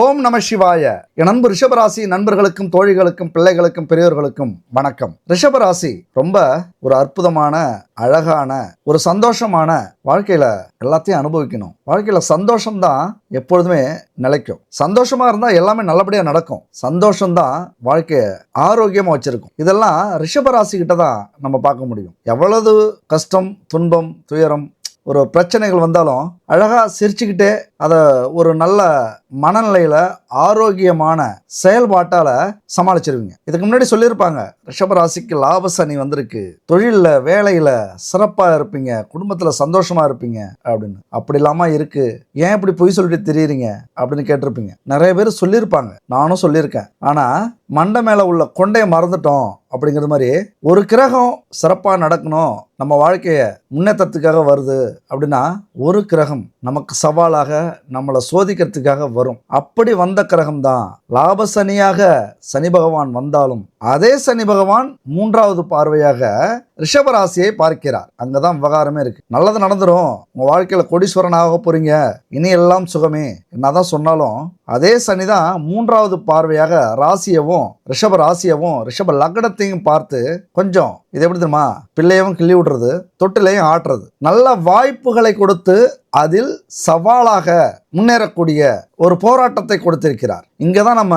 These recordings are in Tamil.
ஓம் நம சிவாய. என் நண்பு ரிஷபராசி நண்பர்களுக்கும் தோழிகளுக்கும் பிள்ளைகளுக்கும் பெரியோர்களுக்கும் வணக்கம். ரிஷபராசி ரொம்ப ஒரு அற்புதமான அழகான ஒரு சந்தோஷமான வாழ்க்கையில எல்லாத்தையும் அனுபவிக்கணும். வாழ்க்கையில சந்தோஷம்தான் எப்பொழுதுமே நிலைக்கும். சந்தோஷமா இருந்தா எல்லாமே நல்லபடியா நடக்கும். சந்தோஷம்தான் வாழ்க்கைய ஆரோக்கியமா வச்சிருக்கும். இதெல்லாம் ரிஷபராசி கிட்ட தான் நம்ம பார்க்க முடியும். எவ்வளவு கஷ்டம், துன்பம், துயரம், ஒரு பிரச்சனைகள் வந்தாலும் அழகா சிரிச்சுக்கிட்டே அதை ஒரு நல்ல மனநிலையில ஆரோக்கியமான செயல்பாட்டால சமாளிச்சிருவீங்க. இதுக்கு முன்னாடி சொல்லியிருப்பாங்க, ரிஷபராசிக்கு லாப சனி வந்திருக்கு, தொழிலில் வேலையில சிறப்பா இருப்பீங்க, குடும்பத்துல சந்தோஷமா இருப்பீங்க அப்படின்னு. அப்படி இல்லாம இருக்கு, ஏன் இப்படி பொய் சொல்லிட்டு திரியுறீங்க அப்படின்னு கேட்டிருப்பீங்க. நிறைய பேர் சொல்லியிருப்பாங்க, நானும் சொல்லியிருக்கேன். ஆனா மண்டை மேல உள்ள கொண்டையை மறந்துட்டோம் அப்படிங்கிற மாதிரி ஒரு கிரகம் சிறப்பாக நடக்கணும், நம்ம வாழ்க்கைய முன்னேற்றத்துக்காக வருது அப்படின்னா ஒரு கிரகம் நமக்கு சவாலாக நம்மளை சோதிக்கிறதுக்காக வரும். அப்படி வந்த கிரகம் தான் லாப சனியாக சனி பகவான் வந்தாலும் அதே சனி பகவான் 3வது பார்வையாக ரிஷபராசியை பார்க்கிறார். அங்கதான் விவகாரமே இருக்கு. நல்லது நடந்துரும், உங்க வாழ்க்கையில கோடீஸ்வரன் ஆக போறீங்க, இனி எல்லாம் சுகமே என்னதான் சொன்னாலும் அதே சனிதான் 3வது பார்வையாக ராசியவும் ரிஷப ராசியவும் ரிஷப லக்னத்தையும் பார்த்து கொஞ்சம் இது எப்படி தெரியுமா, பிள்ளையவும் கிள்ளி விடுறது, தொட்டிலையும் ஆட்டுறது, நல்ல வாய்ப்புகளை கொடுத்து அதில் சவாலாக முன்னேறக்கூடிய ஒரு போராட்டத்தை கொடுத்திருக்கிறார். இங்கதான் நம்ம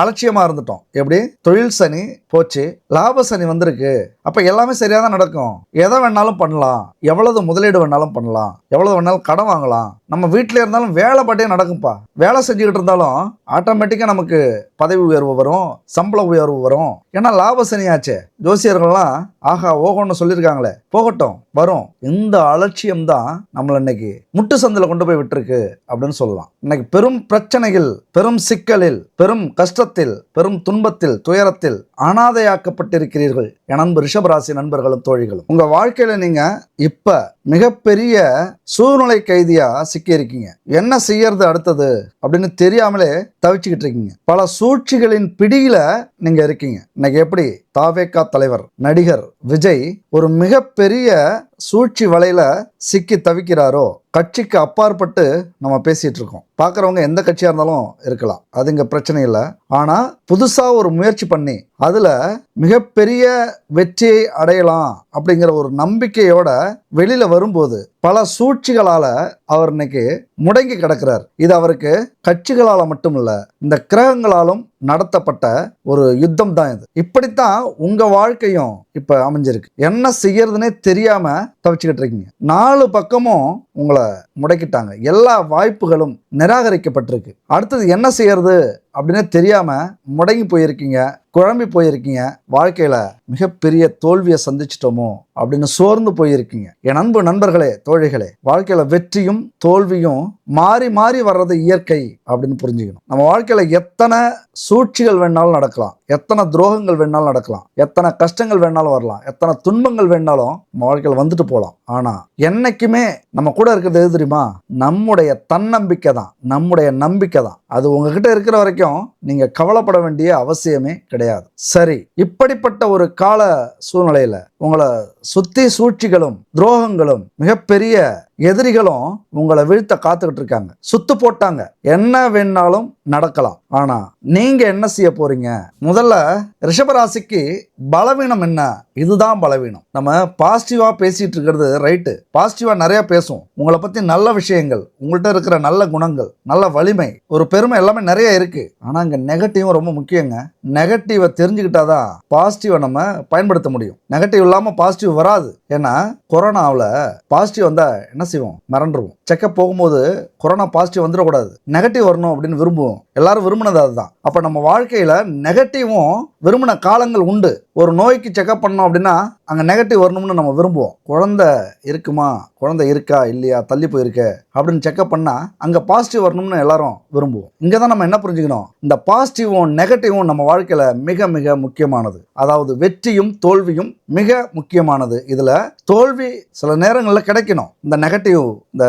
அலட்சியமா இருந்துட்டோம். எப்படி தொழில் சனி போச்சு, லாப சனி வந்திருக்கு, அப்ப எல்லாமே சரியா தான் நடக்கும், எதை வேணாலும் பண்ணலாம், எவ்வளவு முதலீடு வேணாலும் பண்ணலாம், எவ்வளவு வேணாலும் கடன் வாங்கலாம், நம்ம வீட்டில இருந்தாலும் வேலை பாட்டே நடக்கும்பா, வேலை செஞ்சுக்கிட்டு இருந்தாலும் ஆட்டோமேட்டிக்கா நமக்கு பதவி உயர்வு வரும், சம்பள உயர்வு வரும். ஏன்னா லாப சனி ஆச்சே. ஜோசியர்கள்லாம் ஆஹா ஓகோன்னு சொல்லியிருக்காங்களே, போகட்டும் வரும். இந்த அலட்சியம் தான் நம்மள இன்னைக்கு முட்டு சந்தில கொண்டு போய் விட்டுருக்கு அப்படின்னு சொல்லலாம். இன்னைக்கு பெரும் பிரச்சனைகள், பெரும் சிக்கலில், பெரும் கஷ்டத்தில், பெரும் துன்பத்தில், துயரத்தில் அனாதையாக்கப்பட்டிருக்கிறீர்கள். என் நண்பு ரிஷபராசி நண்பர்களும் தோழிகளும், உங்க வாழ்க்கையில நீங்க இப்ப மிகப்பெரிய சூழ்நிலை கைதியா சிக்கி இருக்கீங்க. என்ன செய்யறது அடுத்தது அப்படின்னு தெரியாமலே தவிச்சுக்கிட்டு இருக்கீங்க. பல சூழ்ச்சிகளின் பிடியில நீங்க இருக்கீங்க. இன்னைக்கு எப்படி தாவேகா தலைவர் நடிகர் விஜய் ஒரு மிகப்பெரிய சூழ்ச்சி வலையில சிக்கி தவிக்கிறாரோ, கட்சிக்கு அப்பாற்பட்டு நம்ம பேசிட்டு இருக்கோம். பார்க்குறவங்க எந்த கட்சியா இருந்தாலும் இருக்கலாம், அது இங்க பிரச்சனை இல்லை. ஆனா புதுசா ஒரு முயற்சி பண்ணி அதுல மிகப்பெரிய வெற்றியை அடையலாம் அப்படிங்கிற ஒரு நம்பிக்கையோட வெளியில வரும்போது பல சூழ்ச்சிகளால அவர் இன்னைக்கு முடங்கி கிடக்கிறார். இது அவருக்கு கட்சிகளால மட்டும் இல்ல, இந்த கிரகங்களாலும் நடத்தப்பட்ட ஒரு யுத்தம் தான் இது. இப்படித்தான் உங்க வாழ்க்கையும் இப்ப அமைஞ்சிருக்கு. என்ன செய்யறதுன்னே தெரியாம தவிச்சுக்கிட்டு இருக்கீங்க. 4 பக்கமும் உங்களை முடக்கிட்டாங்க, எல்லா வாய்ப்புகளும் நிராகரிக்கப்பட்டிருக்கு. அடுத்தது என்ன செய்யறது அப்படின்னு தெரியாம முடங்கி போயிருக்கீங்க, குழம்பி போயிருக்கீங்க. வாழ்க்கையில மிகப்பெரிய தோல்வியை சந்திச்சிட்டோமோ அப்படின்னு சோர்ந்து போயிருக்கீங்க. என் அன்பு நண்பர்களே, தோழிகளே, வாழ்க்கையில வெற்றியும் தோல்வியும் மாறி மாறி வர்றது இயற்கை அப்படின்னு புரிஞ்சுக்கணும். நம்ம வாழ்க்கையில எத்தனை சூழ்ச்சிகள் வேணாலும் நடக்கலாம், எத்தனை துரோகங்கள் வேணாலும் நடக்கலாம், எத்தனை கஷ்டங்கள் வேணாலும் வரலாம், எத்தனை துன்பங்கள் வேணாலும் நம்ம வாழ்க்கையில வந்துட்டு போகலாம். ஆனா என்னைக்குமே நம்ம கூட இருக்கிறது எது தெரியுமா, நம்முடைய தன்னம்பிக்கை தான், நம்முடைய நம்பிக்கை தான். அது உங்ககிட்ட இருக்கிற வரைக்கும் நீங்க கவலைப்பட வேண்டிய அவசியமே கிடையாது. சரி, இப்படிப்பட்ட ஒரு கால சூழ்நிலையில உங்களை சுத்தி சூழ்ச்சிகளும் துரோகங்களும் மிகப்பெரிய எதிரிகளும் உங்களை வீழ்த்த காத்துக்கிட்டு இருக்காங்க. சுத்து போட்டாங்க, என்ன வேணாலும் நடக்கலாம். ஆனா நீங்க என்ன செய்ய போறீங்க? முதல்ல ரிஷபராசிக்கு பலவீனம் என்ன? இதுதான் பலவீனம். நம்ம பாசிட்டிவா பேசிட்டு இருக்கிறது ரைட்டு, பாசிட்டிவா நிறைய பேசும், உங்களை பத்தி நல்ல விஷயங்கள், உங்கள்கிட்ட இருக்கிற நல்ல குணங்கள், நல்ல வலிமை, ஒரு பெருமை எல்லாமே நிறைய இருக்கு. ஆனா இங்க நெகட்டிவும் ரொம்ப முக்கியங்க. நெகட்டிவை தெரிஞ்சுக்கிட்டாதான் பாசிட்டிவை நம்ம பயன்படுத்த முடியும். நெகட்டிவ் இல்லாம பாசிட்டிவ் வராது. ஏன்னா கொரோனாவில் பாசிட்டிவ் வந்தா என்ன செய்வோம், மிரண்டுருவோம். செக்கப் போகும்போது கொரோனா பாசிட்டிவ் வந்துடக்கூடாது, நெகட்டிவ் வரணும் அப்படின்னு விரும்புவோம். எல்லாரும் விரும்பினது அதுதான். அப்ப நம்ம வாழ்க்கையில நெகட்டிவும் விரும்பின காலங்கள் உண்டு. ஒரு நோய்க்கு செக்அப் பண்ணோம் அப்படின்னா அங்க நெகட்டிவ் வரணும்னு நம்ம விரும்புவோம். குழந்தை இருக்குமா, குழந்தை இருக்கா இல்லையா, தள்ளி போயிருக்க அப்படின்னு செக்அப் பண்ணா அங்க பாசிட்டிவ் வரணும்னு எல்லாரும் விரும்புவோம். இங்கதான் நம்ம என்ன புரிஞ்சுக்கணும், இந்த பாசிட்டிவும் நெகட்டிவும் நம்ம வாழ்க்கையில மிக மிக முக்கியமானது. அதாவது வெற்றியும் தோல்வியும் மிக முக்கியமானது. இதுல தோல்வி சில நேரங்களில் கிடைக்கணும். இந்த நெகட்டிவ், இந்த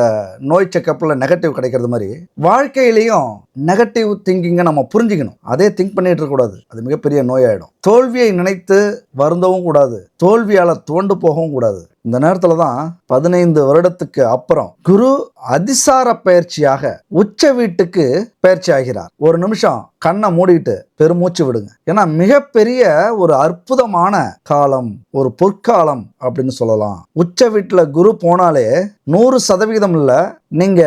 நோய் செக்கப்ல நெகட்டிவ் கிடைக்கிறது மாதிரி வாழ்க்கையிலையும் நெகட்டிவ் திங்கிங்கை நம்ம புரிஞ்சுக்கணும். அதே திங்க் பண்ணிட்டு இருக்க கூடாது, அது மிகப்பெரிய நோயாயிடும். தோல்வியை நினைத்து வருந்தவும் கூடாது, தோல்வியால துவண்டு போகவும் கூடாது. இந்த நேரத்துல தான் 15 வருடத்துக்கு அப்புறம் குரு அதிசார பயிற்சியாக உச்ச வீட்டுக்கு பயிற்சி ஆகிறார். ஒரு நிமிஷம் கண்ணை மூடிட்டு பெருமூச்சு விடுங்க. ஏன்னா மிகப்பெரிய ஒரு அற்புதமான காலம், ஒரு பொற்காலம் அப்படின்னு சொல்லலாம். உச்ச வீட்டுல குரு போனாலே 100% இல்ல, நீங்க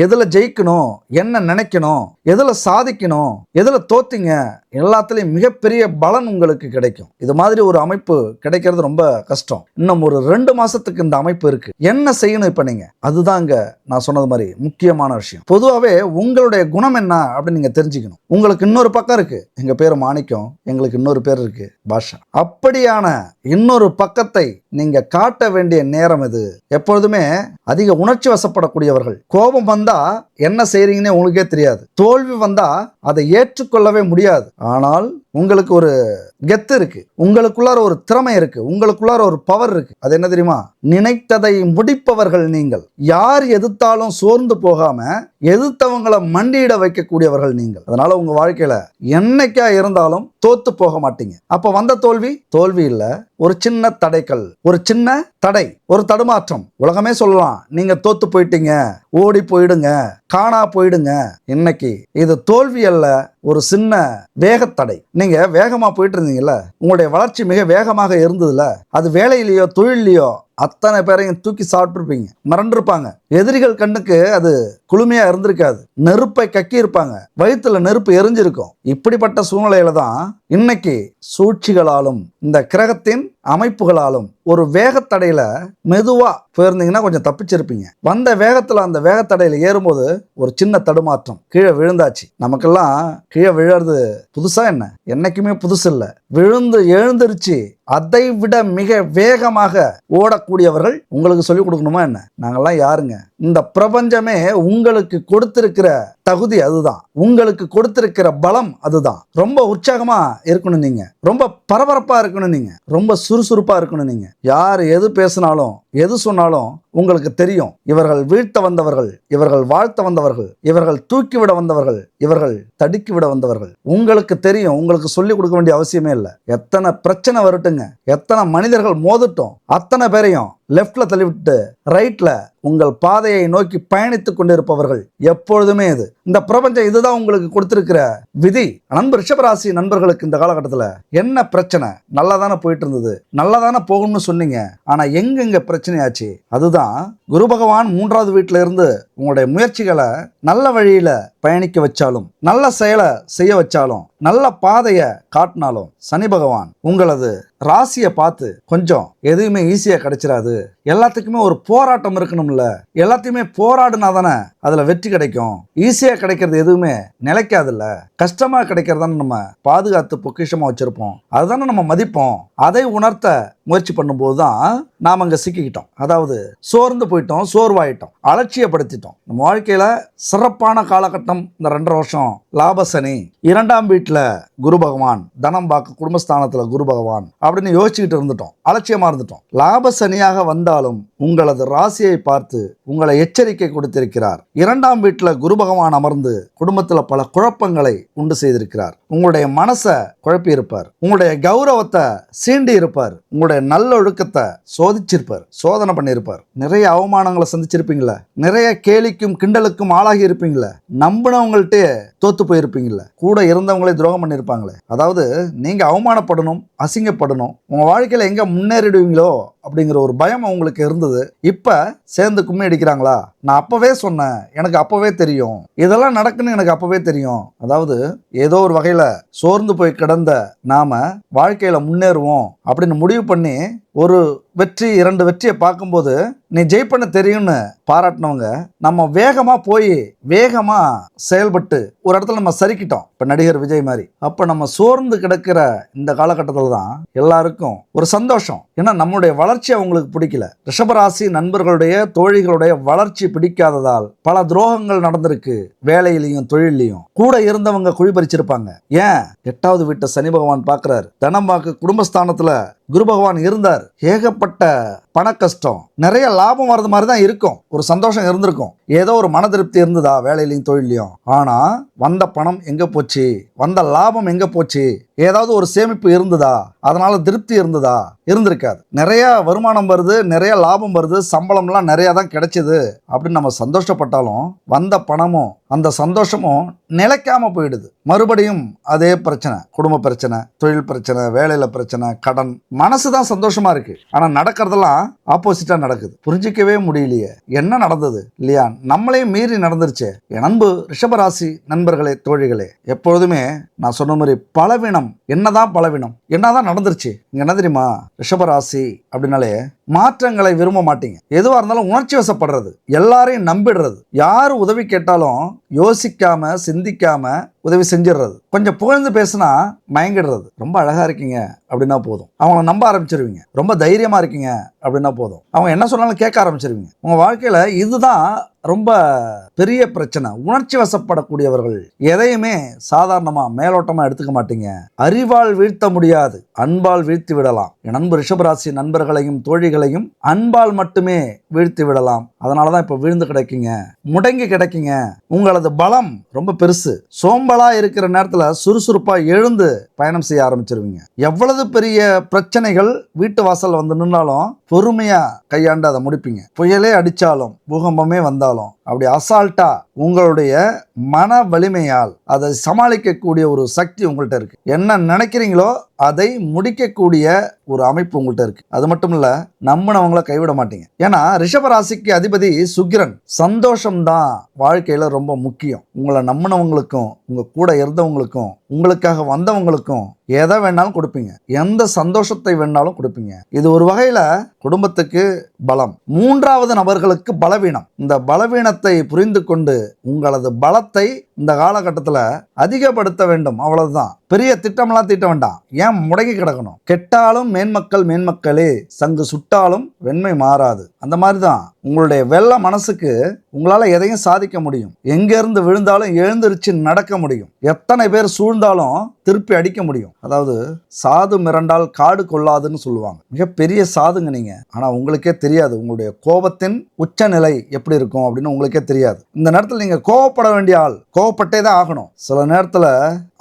எதுல ஜெயிக்கணும், என்ன நினைக்கணும், எதுல சாதிக்கணும், எதுல தோத்தீங்க, எல்லாத்துலயும் மிகப்பெரிய பலன் உங்களுக்கு கிடைக்கும். இது மாதிரி ஒரு அமைப்பு கிடைக்கிறது ரொம்ப கஷ்டம். இன்னும் ஒரு 2 மாசத்துக்கு இந்த அமைப்பு இருக்கு. என்ன செய்யணும் இப்ப நீங்க? அதுதாங்க நான் சொன்னது மாதிரி முக்கியமான விஷயம். பொதுவாகவே உங்களுடைய குணம் என்ன அப்படின்னு நீங்க தெரிஞ்சுக்கணும். உங்களுக்கு இன்னொரு பக்கம் இருக்கு, எங்க பேரு மாணிக்கம், எங்களுக்கு இன்னொரு பேர் இருக்கு பாஷா. அப்படியான இன்னொரு பக்கத்தை நீங்க காட்ட வேண்டிய நேரம் இது. எப்பொழுதுமே அதிக உணர்ச்சி வசப்படக்கூடியவர்கள். கோபம் வந்தா என்ன செய்றீங்கன்னு உங்களுக்கே தெரியாது. தோல்வி வந்தா அதை ஏற்றுக்கொள்ளவே முடியாது. ஆனால் உங்களுக்கு ஒரு கெத்து இருக்கு, உங்களுக்குள்ளார ஒரு திறமை இருக்கு, உங்களுக்குள்ளார ஒரு பவர் இருக்கு. அது என்ன தெரியுமா? நினைத்ததை முடிப்பவர்கள் நீங்கள். யார் எதிர்த்தாலும் சோர்ந்து போகாம எதிர்த்தவங்களை மண்டியிட வைக்கக்கூடியவர்கள் நீங்கள். அதனால உங்க வாழ்க்கையில என்னைக்கா இருந்தாலும் தோத்து போக மாட்டீங்க. அப்ப வந்த தோல்வி தோல்வி இல்ல, ஒரு சின்ன தடைக்கல், ஒரு சின்ன தடை, ஒரு தடுமாற்றம். உலகமே சொல்லலாம் நீங்க தோத்து போயிட்டீங்க, ஓடி போயிடுங்க, காணா போயிடுங்க. இன்னைக்கு இது தோல்வி அல்ல, ஒரு சின்ன வேகத்தடை. நீங்க வேகமா போயிட்டு இருந்தீங்கல்ல, உங்களுடைய வளர்ச்சி மிக வேகமாக இருந்ததுல, அது வேலையிலையோ தொழிலையோ அத்தனை பேரையும் தூக்கி சாப்பிட்டுருப்பீங்க, மறந்துருப்பாங்க. எதிரிகள் கண்ணுக்கு அது குளுமையா இருந்திருக்காது, நெருப்பை கக்கி இருப்பாங்க, வயிற்றுல நெருப்பு எரிஞ்சிருக்கும். இப்படிப்பட்ட சூழ்நிலையில தான் இன்னைக்கு சூழ்ச்சிகளாலும் இந்த கிரகத்தின் அமைப்புகளாலும் ஒரு வேகத்தடையில மெதுவா போயிருந்தீங்கன்னா கொஞ்சம் தப்பிச்சிருப்பீங்க. வந்த வேகத்துல அந்த வேகத்தடையில ஏறும்போது ஒரு சின்ன தடுமாற்றம், கீழே விழுந்தாச்சு. நமக்கெல்லாம் கீழே விழுறது புதுசா என்ன? என்னைக்குமே புதுசு இல்லை. விழுந்து எழுந்திருச்சு அதை விட மிக வேகமாக ஓடக்கூடியவர்கள் உங்களுக்கு சொல்லிக் கொடுக்கணுமா என்ன? நாங்கெல்லாம் யாருங்க? இந்த பிரபஞ்சமே உங்களுக்கு கொடுத்திருக்கிற தகுதி அதுதான், உங்களுக்கு கொடுத்திருக்கிற பலம் அதுதான். ரொம்ப உற்சாகமா இருக்கணும் நீங்க, ரொம்ப பரபரப்பா இருக்கணும் நீங்க, ரொம்ப சுறுசுறுப்பா இருக்கணும் நீங்க. யார் எது பேசினாலும் எது சொன்னாலும் உங்களுக்கு தெரியும், இவர்கள் வீழ்த்த வந்தவர்கள், இவர்கள் வாழ்த்த வந்தவர்கள், இவர்கள் தூக்கிவிட வந்தவர்கள், இவர்கள் தடுக்கிவிட வந்தவர்கள். உங்களுக்கு தெரியும், உங்களுக்கு சொல்லிக் கொடுக்க வேண்டிய அவசியமே இல்லை. எத்தனை பிரச்சனை வரட்டுங்க, எத்தனை மனிதர்கள் மோதட்டும், அத்தனை பேரையும் லெஃப்ட்ல தள்ளிவிட்டு ரைட்ல உங்கள் பாதையை நோக்கி பயணித்துக் கொண்டிருப்பவர்கள் எப்பொழுதுமே இது. இந்த பிரபஞ்சம் இதுதான் உங்களுக்கு கொடுத்திருக்கிற விதி. நண்பர் ரிஷபராசி நண்பர்களுக்கு இந்த காலகட்டத்தில் என்ன பிரச்சனை? நல்லா தானே போயிட்டு இருந்தது, நல்லா தானே போகும்னு சொன்னீங்க, ஆனா எங்கெங்க பிரச்சனையாச்சு? அதுதான் குரு பகவான் 3வது வீட்டில இருந்து உங்களுடைய முயற்சிகளை நல்ல வழியில பயணிக்க வச்சாலும், நல்ல செயலை செய்ய வச்சாலும், நல்ல பாதையை காட்டினாலும், சனி பகவான் உங்களது ராசியை பார்த்து கொஞ்சம் எதுவுமே ஈஸியா கிடைச்சிடாது, எல்லாத்துக்குமே ஒரு போராட்டம் இருக்கணும்ல, எல்லாத்தையுமே போராடுனா தானே அதுல வெற்றி கிடைக்கும். ஈஸியா கிடைக்கிறது எதுவுமே நிலைக்காதுல்ல, கஷ்டமா கிடைக்கிறதான நம்ம பாதுகாத்து பொக்கிஷமா வச்சிருப்போம், அதுதானே நம்ம மதிப்போம். அதை உணர்த்த முயற்சி பண்ணும்போது தான் நாம் அங்க சிக்கிக்கிட்டோம். அதாவது சோர்ந்து போயிட்டோம், சோர்வாயிட்டோம், அலட்சியப்படுத்திட்டோம். நம்ம வாழ்க்கையில சிறப்பான காலகட்டம் இந்த 2.5 வருஷம். லாபசனி, 2ஆம் வீட்டுல குரு பகவான், தனம் பாக்கு குடும்பஸ்தானத்துல குரு பகவான் அப்படின்னு யோசிச்சுக்கிட்டு இருந்துட்டோம், அலட்சியமா இருந்துட்டோம். லாபசனியாக வந்தாலும் உங்களது ராசியை பார்த்து உங்களை எச்சரிக்கை கொடுத்திருக்கிறார். 2ஆம் வீட்டுல குரு பகவான் அமர்ந்து குடும்பத்துல பல குழப்பங்களை உண்டு செய்திருக்கிறார். உங்களுடைய மனசை குழப்பி இருப்பார், உங்களுடைய கௌரவத்தை சீண்டி இருப்பார், உங்களுடைய நல்ல ஒழுக்கத்தை சோதிச்சிருப்பார், சோதனை பண்ணியிருப்பார். நிறைய அவமானங்களை சந்திச்சிருப்பீங்களா, நிறைய கேலிக்கும் கிண்டலுக்கும் ஆளாகி இருப்பீங்களா, நம்பினவங்கள்ட்டே தோத்து போயிருப்பீங்களா, கூட இருந்தவங்களே துரோகம் பண்ணியிருப்பாங்களே. அதாவது நீங்க அவமானப்படணும், அசிங்கப்படணும், உங்க வாழ்க்கையில எங்க முன்னேறிடுவீங்களோ அப்படிங்கிற ஒரு பயம் அவங்களுக்கு இருந்தது. இப்ப சேர்ந்து கும்மி அடிக்கிறாங்களா? நான் அப்பவே சொன்னேன், எனக்கு அப்பவே தெரியும், இதெல்லாம் நடக்குன்னு எனக்கு அப்பவே தெரியும். அதாவது ஏதோ ஒரு வகையில சோர்ந்து போய் கிடந்த நாம வாழ்க்கையில முன்னேறுவோம் அப்படின்னு முடிவு பண்ணி ஒரு வெற்றி 2 வெற்றியை பார்க்கும்போது நீ ஜெயிப்பண்ண தெரியும்னு பாராட்டினவங்க நம்ம வேகமா போய் வேகமா செயல்பட்டு ஒரு இடத்துல நம்ம சரிக்கிட்டோம். இப்ப நடிகர் விஜய் மாதிரி. அப்ப நம்ம சோர்ந்து கிடக்கிற இந்த காலகட்டத்தில் தான் எல்லாருக்கும் ஒரு சந்தோஷம். ஏன்னா நம்மளுடைய வளர்ச்சி அவங்களுக்கு பிடிக்கல. ரிஷபராசி நண்பர்களுடைய தோழிகளுடைய வளர்ச்சி பிடிக்காததால் பல துரோகங்கள் நடந்திருக்கு. வேலையிலையும் தொழிலையும் கூட இருந்தவங்க குழி பறிச்சிருப்பாங்க. ஏன்? 8வது வீட்டை சனி பகவான் பார்க்கிறார். தனம் பாக்கு குடும்பஸ்தானத்துல குரு பகவான் இருந்தார். ஏகப்பட்ட பண கஷ்டம், நிறைய லாபம் வர்றது மாதிரி தான் இருக்கும், ஒரு சந்தோஷம் இருந்திருக்கும், ஏதோ ஒரு மன திருப்தி இருந்ததா வேலையிலையும் தொழிலையும். ஆனா வந்த பணம் எங்க போச்சு, வந்த லாபம் எங்க போச்சு, ஏதாவது ஒரு சேமிப்பு இருந்ததா, அதனால திருப்தி இருந்ததா? இருந்திருக்காது. நிறைய வருமானம் வருது, நிறைய லாபம் வருது, சம்பளம்லாம் நிறைய தான் கிடைச்சது அப்படின்னு நம்ம சந்தோஷப்பட்டாலும் வந்த பணமும் அந்த சந்தோஷமும் நிலைக்காம போயிடுது. மறுபடியும் அதே பிரச்சனை, குடும்ப பிரச்சனை, தொழில் பிரச்சனை, வேலையில பிரச்சனை, கடன். மனசு தான் சந்தோஷமா இருக்கு, ஆனா நடக்கிறதெல்லாம் ஆப்போசிட்டா நடக்குது. புரிஞ்சிக்கவே முடியலையே என்ன நடந்தது இல்லையா? நம்மளையும் மீறி நடந்துருச்சு. என் அன்பு ரிஷபராசி நண்பர்களே, தோழிகளே, எப்பொழுதுமே நான் சொன்ன மாதிரி பலவீனம் என்னதான் பலவீனம் என்னதான் நடந்துருச்சு. இங்க என்ன தெரியுமா, ரிஷபராசி அப்படின்னாலே மாற்றங்களை விரும்ப மாட்டீங்க. எதுவாக இருந்தாலும் உணர்ச்சி வசப்படுறது, எல்லாரையும் நம்பிடுறது, யார் உதவி கேட்டாலும் யோசிக்காம சிந்திக்காம உதவி செஞ்சிடுறது, கொஞ்சம் புகழ்ந்து பேசினா மயங்கிடுறது. ரொம்ப அழகா இருக்கீங்க அப்படின்னா போதும், அவங்கள நம்ப ஆரம்பிச்சிருவீங்க. ரொம்ப தைரியமா இருக்கீங்க அப்படின்னா போதும், அவங்க என்ன சொன்னாலும் கேட்க ஆரம்பிச்சிருவீங்க. உங்க வாழ்க்கையில இதுதான் ரொம்ப பெரிய பிரச்சனை. உணர்ச்சி வசப்படக்கூடியவர்கள் எதையுமே சாதாரணமா மேலோட்டமா எடுத்துக்க மாட்டீங்க. அறிவால் வீழ்த்த முடியாது, அன்பால் வீழ்த்தி விடலாம். என் நண்பர் ரிஷபராசி நண்பர்களையும் தோழிகளையும் அன்பால் மட்டுமே வீழ்த்தி விடலாம். அதனாலதான் இப்ப வீழ்ந்து கிடைக்கீங்க, முடங்கி கிடைக்கீங்க. உங்களது பலம் ரொம்ப பெருசு. சோம்பலா இருக்கிற நேரத்துல சுறுசுறுப்பா எழுந்து பயணம் செய்ய ஆரம்பிச்சிருவீங்க. எவ்வளவு பெரிய பிரச்சனைகள் வீட்டு வாசல் வந்து நின்னாலும் பொறுமையா கையாண்டு அதை முடிப்பீங்க. புயலே அடிச்சாலும் பூகம்பமே வந்தாலும் அப்படி அசால்ட்டா உங்களுடைய மன வலிமையால் அதை சமாளிக்கக்கூடிய ஒரு சக்தி உங்கள்கிட்ட இருக்கு. என்ன நினைக்கிறீங்களோ அதை முடிக்கக்கூடிய ஒரு அமைப்பு உங்கள்கிட்ட இருக்கு. அது மட்டும் இல்ல, நம்பினவங்களை கைவிட மாட்டீங்க. ஏன்னா ரிஷபராசிக்கு அதிபதி சுக்கிரன். சந்தோஷம்தான் வாழ்க்கையில ரொம்ப முக்கியம். உங்களை நம்பினவங்களுக்கும் உங்க கூட இருந்தவங்களுக்கும் உங்களுக்காக வந்தவங்களுக்கும் எதை வேணாலும் கொடுப்பீங்க, எந்த சந்தோஷத்தை வேணாலும் கொடுப்பீங்க. இது ஒரு வகையில குடும்பத்துக்கு பலம், மூன்றாவது நபர்களுக்கு பலவீனம். இந்த பலவீனத்தை புரிந்து கொண்டு உங்களது பலத்தை இந்த காலகட்டத்தில் அதிகப்படுத்த வேண்டும். அவ்வளவுதான். பெரிய திட்டம்லாம் தீட்ட வேண்டாம். ஏன் முடங்கி கிடக்கணும்? கெட்டாலும் மேன்மக்கள் மேன்மக்களே, சங்கு சுட்டாலும் வெண்மை மாறாது. அந்த மாதிரி தான் உங்களுடைய வெள்ள மனசுக்கு உங்களால் எதையும் சாதிக்க முடியும். எங்கேருந்து விழுந்தாலும் எழுந்திருச்சு நடக்க முடியும். எத்தனை பேர் சூழ்ந்தாலும் திருப்பி அடிக்க முடியும். அதாவது சாது மிரண்டால் காடு கொள்ளாதுன்னு சொல்லுவாங்க. மிகப்பெரிய சாதுங்க நீங்க. ஆனா உங்களுக்கே தெரியாது உங்களுடைய கோபத்தின் உச்சநிலை எப்படி இருக்கும் அப்படின்னு உங்களுக்கே தெரியாது. இந்த நேரத்தில் நீங்க கோவப்பட வேண்டிய ஆள், கோவப்பட்டே தான் ஆகணும். சில நேரத்தில்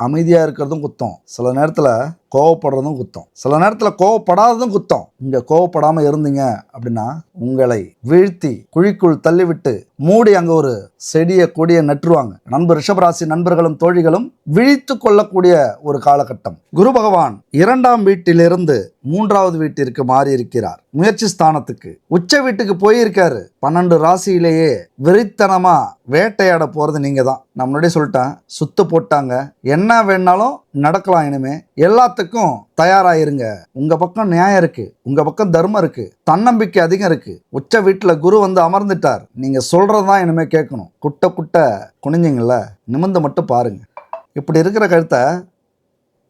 அமைதியா இருக்கிறதும் குத்தம், சில நேரத்தில் கோவப்படுறதும் குத்தம், சில நேரத்தில் கோவப்படாததும் குத்தம். இங்க கோவப்படாம இருந்தீங்க அப்படின்னா உங்களை வீழ்த்தி குழிக்குள் தள்ளிவிட்டு மூடி அங்க ஒரு செடியை கொடியை நட்டுருவாங்க. நண்பர் ரிஷபராசி நண்பர்களும் தோழிகளும் விழித்து கொள்ளக்கூடிய ஒரு காலகட்டம். குரு பகவான் 2ஆம் வீட்டிலிருந்து 3வது வீட்டிற்கு மாறி இருக்கிறார். முயற்சி ஸ்தானத்துக்கு உச்ச வீட்டுக்கு போயிருக்காரு. 12 ராசியிலேயே வெறித்தனமா வேட்டையாட போறது நீங்க தான். நான் முன்னாடியே சொல்லிட்டேன், சுத்து போட்டாங்க, என்ன வேணாலும் நடக்கலாம். இனிமே எல்லாத்துக்கும் தயாராயிருங்க. உங்க பக்கம் நியாயம் இருக்கு, உங்க பக்கம் தர்மம் இருக்கு, தன்னம்பிக்கை அதிகம் இருக்கு. உச்ச வீட்டுல குரு வந்து அமர்ந்துட்டார். நீங்க சொல்றதுதான் இனிமே கேட்கணும். குட்ட குட்ட குனிஞ்சிங்கல்ல, நிமிர்ந்து மட்டும் பாருங்க. இப்படி இருக்கிற கருத்தை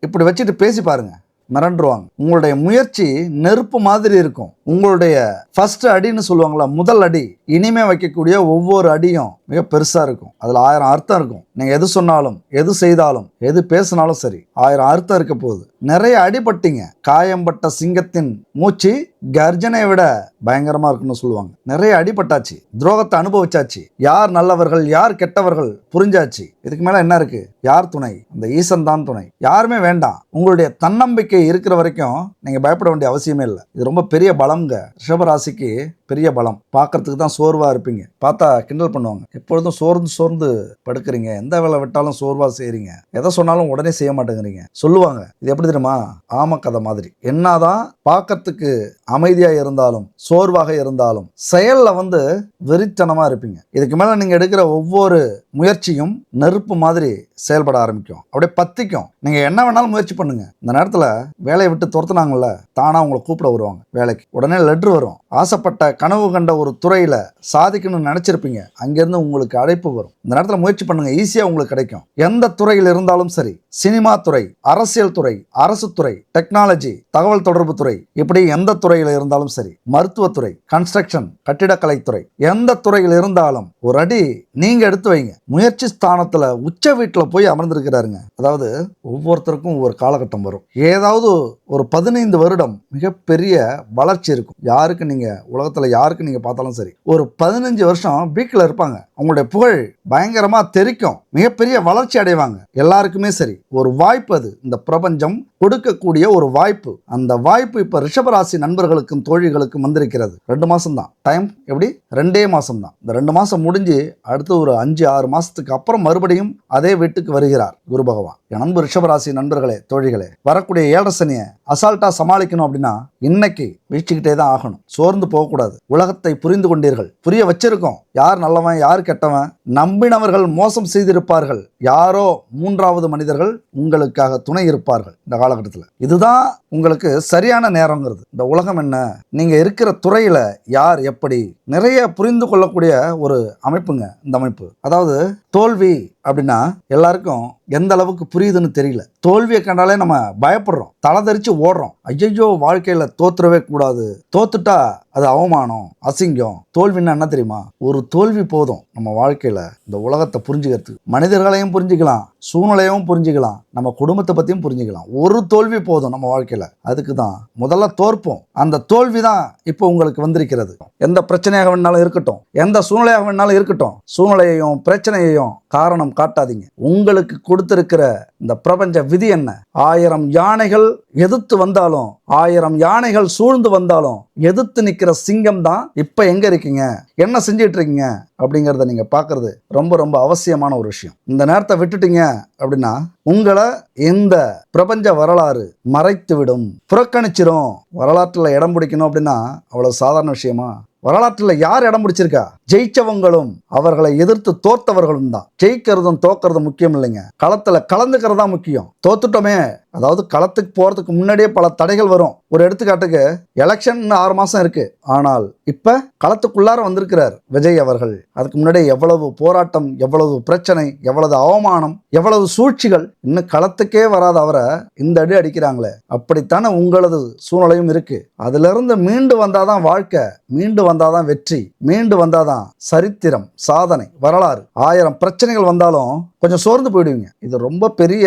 இப்படி வச்சுட்டு பேசி பாருங்க, மிரண்டுருவாங்க. உங்களுடைய முயற்சி நெருப்பு மாதிரி இருக்கும். உங்களுடைய ஃபர்ஸ்ட் அடின்னு சொல்லுவாங்களா, முதல் அடி, இனிமே வைக்கக்கூடிய ஒவ்வொரு அடியும் மிக பெருசா இருக்கும். அதுல 1000 அர்த்தம் இருக்கும். நீங்க எது சொன்னாலும் எது செய்தாலும் எது பேசினாலும் சரி 1000 அர்த்தம் இருக்க போகுது. நிறைய அடிபட்டீங்க. காயம்பட்ட சிங்கத்தின் மூச்சு கர்ஜனையை விட பயங்கரமா இருக்குன்னு சொல்லுவாங்க. நிறைய அடிபட்டாச்சு, துரோகத்தை அனுபவிச்சாச்சு, யார் நல்லவர்கள் யார் கெட்டவர்கள் புரிஞ்சாச்சு. இதுக்கு மேல என்ன இருக்கு? யார் துணை? அந்த ஈசன் தான் துணை. யாருமே வேண்டாம். உங்களுடைய தன்னம்பிக்கை இருக்கிற வரைக்கும் நீங்க பயப்பட வேண்டிய அவசியமே இல்லை. இது ரொம்ப பெரிய பலம்ங்க. ரிஷபராசிக்கு பெரிய பலம். பார்க்கறதுக்கு தான் சோர்வா இருப்பீங்க, பார்த்தா கிண்டல் பண்ணுவாங்க. எப்பொழுதும் சோர்ந்து சோர்ந்து படுக்கிறீங்க, எந்த வேலை விட்டாலும் சோர்வா செய்றீங்க, எதை சொன்னாலும் உடனே செய்ய மாட்டேங்கிறீங்க சொல்லுவாங்க. இது எப்படி தெரியுமா? ஆம கதை மாதிரி. என்னதான் பார்க்கறதுக்கு அமைதியா இருந்தாலும் சோர்வாக இருந்தாலும் செயல்ல வந்து வெறித்தனமா இருப்பீங்க. இதுக்கு மேல நீங்க எடுக்கிற ஒவ்வொரு முயற்சியும் நெருப்பு மாதிரி செயல்பட ஆரம்பிக்கும், அப்படியே பத்திக்கும். நீங்க என்ன வேணாலும் முயற்சி பண்ணுங்க. இந்த நேரத்துல வேலையை விட்டு துரத்துனாங்கல்ல, தானா உங்களை கூப்பிட வருவாங்க வேலைக்கு. உடனே லெட்டர் வரும். ஆசைப்பட்ட கனவு கண்ட ஒரு துறையில சாதிக்கணும்னு நினைச்சிருப்பீங்க, அங்கிருந்து உங்களுக்கு அழைப்பு வரும். இந்த நேரத்துல முயற்சி பண்ணுங்க, ஈஸியா உங்களுக்கு கிடைக்கும். எந்த துறையில் இருந்தாலும் சரி, சினிமா துறை, அரசியல் துறை, அரசு துறை, டெக்னாலஜி, தகவல் தொடர்பு துறை, இப்படி எந்த துறையில இருந்தாலும் சரி, மருத்துவத்துறை, கன்ஸ்ட்ரக்ஷன், கட்டிடக்கலைத்துறை, எந்த துறையில் இருந்தாலும் ஒரு அடி நீங்க எடுத்து வைங்க. முயற்சி ஸ்தானத்துல உச்ச வீட்டில் போய் அமர்ந்திருக்கிறாருங்க. அதாவது ஒவ்வொருத்தருக்கும் ஒவ்வொரு காலகட்டம் வரும். ஏதாவது ஒரு 15 வருடம் மிகப்பெரிய வளர்ச்சி இருக்கும். யாருக்கு நீங்க உலகத்துல யாருக்கு நீங்க பார்த்தாலும் சரி, ஒரு 15 வருஷம் பீக்கில் இருப்பாங்க. அவங்களுடைய புகழ் பயங்கரமா தெரிக்கும், மிகப்பெரிய வளர்ச்சி அடைவாங்க. எல்லாருக்குமே சரி, ஒரு வாய்ப்பு. அது இந்த பிரபஞ்சம் கொடுக்கக்கூடிய ஒரு வாய்ப்பு. அந்த வாய்ப்பு இப்ப ரிஷபராசி நண்பர்களுக்கும் தோழிகளுக்கும் வந்திருக்கிறது. 2 மாசம் தான் டைம். எப்படி 2 மாசம் தான். இந்த 2 மாசம் முடிஞ்சு அடுத்து ஒரு 5-6 மாசத்துக்கு அப்புறம் மறுபடியும் அதே வீட்டுக்கு வருகிறார் குரு பகவான். என் நண்பு ரிஷபராசி நண்பர்களே, தோழிகளே, வரக்கூடிய 7 சனியை அசால்ட்டா சமாளிக்கணும் அப்படின்னா இன்னைக்கு வீழ்ச்சிக்கிட்டே தான் ஆகணும். சோர்ந்து போகக்கூடாது. உலகத்தை புரிந்து கொண்டீர்கள், புரிய வச்சிருக்கோம். யார் நல்லவன் யார் கெட்டவன். நம்பினவர்கள் மோசம் செய்திருப்பார்கள். யாரோ 3வது மனிதர்கள் உங்களுக்காக துணை இருப்பார்கள். இந்த காலகட்டத்தில் இதுதான் உங்களுக்கு சரியான நேரங்கிறது. இந்த உலகம் என்ன, நீங்க இருக்கிற துறையில யார் எப்படி, நிறைய புரிந்து கொள்ளக்கூடிய ஒரு அமைப்புங்க இந்த அமைப்பு. அதாவது தோல்வி அப்படின்னா எல்லாருக்கும் எந்த அளவுக்கு புரியுதுன்னு தெரியல. தோல்வியை கண்டாலே நம்ம பயப்படுறோம், தலதரிச்சு ஓடுறோம். ஐயோ வாழ்க்கையில தோத்துறவே கூடாது, தோத்துட்டா அது அவமானம், அசிங்கம். தோல்வின்னா என்ன தெரியுமா? ஒரு தோல்வி போதும் நம்ம வாழ்க்கையில இந்த உலகத்தை புரிஞ்சுக்கிறதுக்கு. மனிதர்களையும் புரிஞ்சுக்கலாம், சூழ்நிலையும் புரிஞ்சுக்கலாம், நம்ம குடும்பத்தை பத்தியும் புரிஞ்சுக்கலாம். ஒரு தோல்வி போதும் நம்ம வாழ்க்கையில. அதுக்கு தான் முதல்ல தோற்போம். அந்த தோல்வி தான் இப்போ உங்களுக்கு வந்திருக்கிறது. எந்த பிரச்சனையாக வேணாலும் இருக்கட்டும், எந்த சூழ்நிலையாக வேணாலும் இருக்கட்டும், சூழ்நிலையையும் பிரச்சனையையும் காரணம் காட்டாதீங்க. உங்களுக்கு கொடுத்திருக்கிற இந்த பிரபஞ்ச விதி என்ன? 1000 யானைகள் எதிர்த்து வந்தாலும், 1000 யானைகள் சூழ்ந்து வந்தாலும் எதிர்த்து நிக்கிற சிங்கம் தான் இப்ப எங்க இருக்கீங்க, என்ன செஞ்சிட்டு இருக்கீங்க அப்படிங்கிறத நீங்க பாக்குறது ரொம்ப ரொம்ப அவசியமான ஒரு விஷயம். இந்த நேரத்தை விட்டுட்டீங்க அப்படின்னா உங்களை இந்த பிரபஞ்ச வரலாறு மறைத்து விடும், புறக்கணிச்சிரும். வரலாற்றுல இடம் பிடிக்கணும் அப்படின்னா அவ்வளவு சாதாரண விஷயமா? வரலாற்றில் யார் இடம் பிடிச்சிருக்கா? ஜெயிச்சவங்களும் அவர்களை எதிர்த்து தோத்தவர்களும் தான். ஜெயிக்கிறதும் தோக்கிறதும் முக்கியம் இல்லைங்க, களத்துல கலந்துக்கிறது தான் முக்கியம். தோத்துட்டோமே, அதாவது களத்துக்கு போறதுக்கு முன்னாடியே பல தடைகள் வரும். ஒரு எடுத்துக்காட்டுக்கு எலெக்ஷன் 6 மாசம் இருக்கு, ஆனால் இப்ப களத்துக்குள்ளார வந்திருக்கிறார் விஜய் அவர்கள். அதுக்கு முன்னாடி எவ்வளவு போராட்டம், எவ்வளவு பிரச்சனை, எவ்வளவு அவமானம், எவ்வளவு சூழ்ச்சிகள். இன்னும் களத்துக்கே வராத அவரை இந்த அடி அடிக்கிறாங்களே. அப்படித்தானே உங்களது சூழ்நிலையும் இருக்கு. அதுல இருந்து மீண்டு வந்தாதான் வாழ்க்கை, மீண்டு வந்தாதான் வெற்றி, மீண்டு வந்தாதான் சரித்திரம், சாதனை, வரலாறு. 1000 பிரச்சனைகள் வந்தாலும் கொஞ்சம் சோர்ந்து போயிடுவீங்க. இது ரொம்ப பெரிய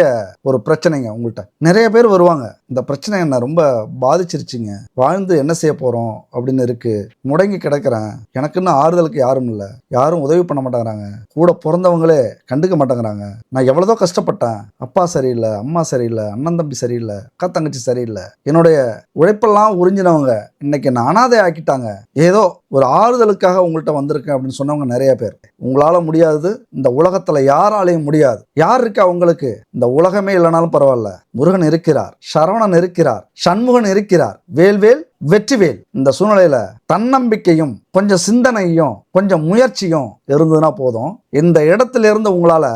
ஒரு பிரச்சனைங்க. உங்கள்கிட்ட நிறைய பேர் வருவாங்க, இந்த பிரச்சனை என்ன ரொம்ப பாதிச்சிருச்சுங்க, வாழ்ந்து என்ன செய்ய போறோம் அப்படின்னு இருக்கு, முடங்கி கிடக்கிறேன், எனக்குன்னு ஆறுதலுக்கு யாரும் இல்லை, யாரும் உதவி பண்ண மாட்டேங்கிறாங்க, கூட பிறந்தவங்களே கண்டுக்க மாட்டேங்கிறாங்க, நான் எவ்வளவோ கஷ்டப்பட்டேன், அப்பா சரியில்லை, அம்மா சரியில்லை, அண்ணன் தம்பி சரியில்லை, அக்கா தங்கச்சி சரியில்லை, என்னுடைய உழைப்பெல்லாம் உறிஞ்சினவங்க இன்னைக்கு நான் அனாதை ஆக்கிட்டாங்க, ஏதோ ஒரு ஆறுதலுக்காக உங்கள்கிட்ட வந்திருக்கேன் அப்படின்னு சொன்னவங்க நிறைய பேர். உங்களால முடியாது, இந்த உலகத்துல யாராலையும் முடியாது. யார் இருக்கா உங்களுக்கு? இந்த உலகமே இல்லைனாலும் பரவாயில்ல, முருகன் இருக்கிறார், சரவணன் இருக்கிறார், சண்முகன் இருக்கிறார், வேல்வேல் வெற்றிவேல். இந்த சூழ்நிலையில தன்னம்பிக்கையும் கொஞ்சம் சிந்தனையும் கொஞ்சம் முயற்சியும் இருந்ததுன்னா போதும். இந்த இடத்துல இருந்து உங்களால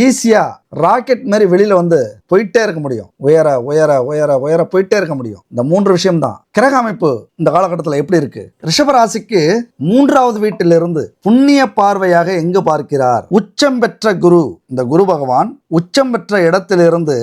ஈஸியா ராக்கெட் மாதிரி வெளியில வந்து போயிட்டே இருக்க முடியும். உயர உயர உயர உயர போயிட்டே இருக்க முடியும். இந்த 3 விஷயம் தான். கிரக அமைப்பு இந்த காலகட்டத்தில் எப்படி இருக்கு? ரிஷபராசிக்கு 3வது வீட்டிலிருந்து புண்ணிய பார்வையாக எங்கு பார்க்கிறார்? உச்சம் பெற்ற குரு. இந்த குரு பகவான் உச்சம் பெற்ற இடத்திலிருந்து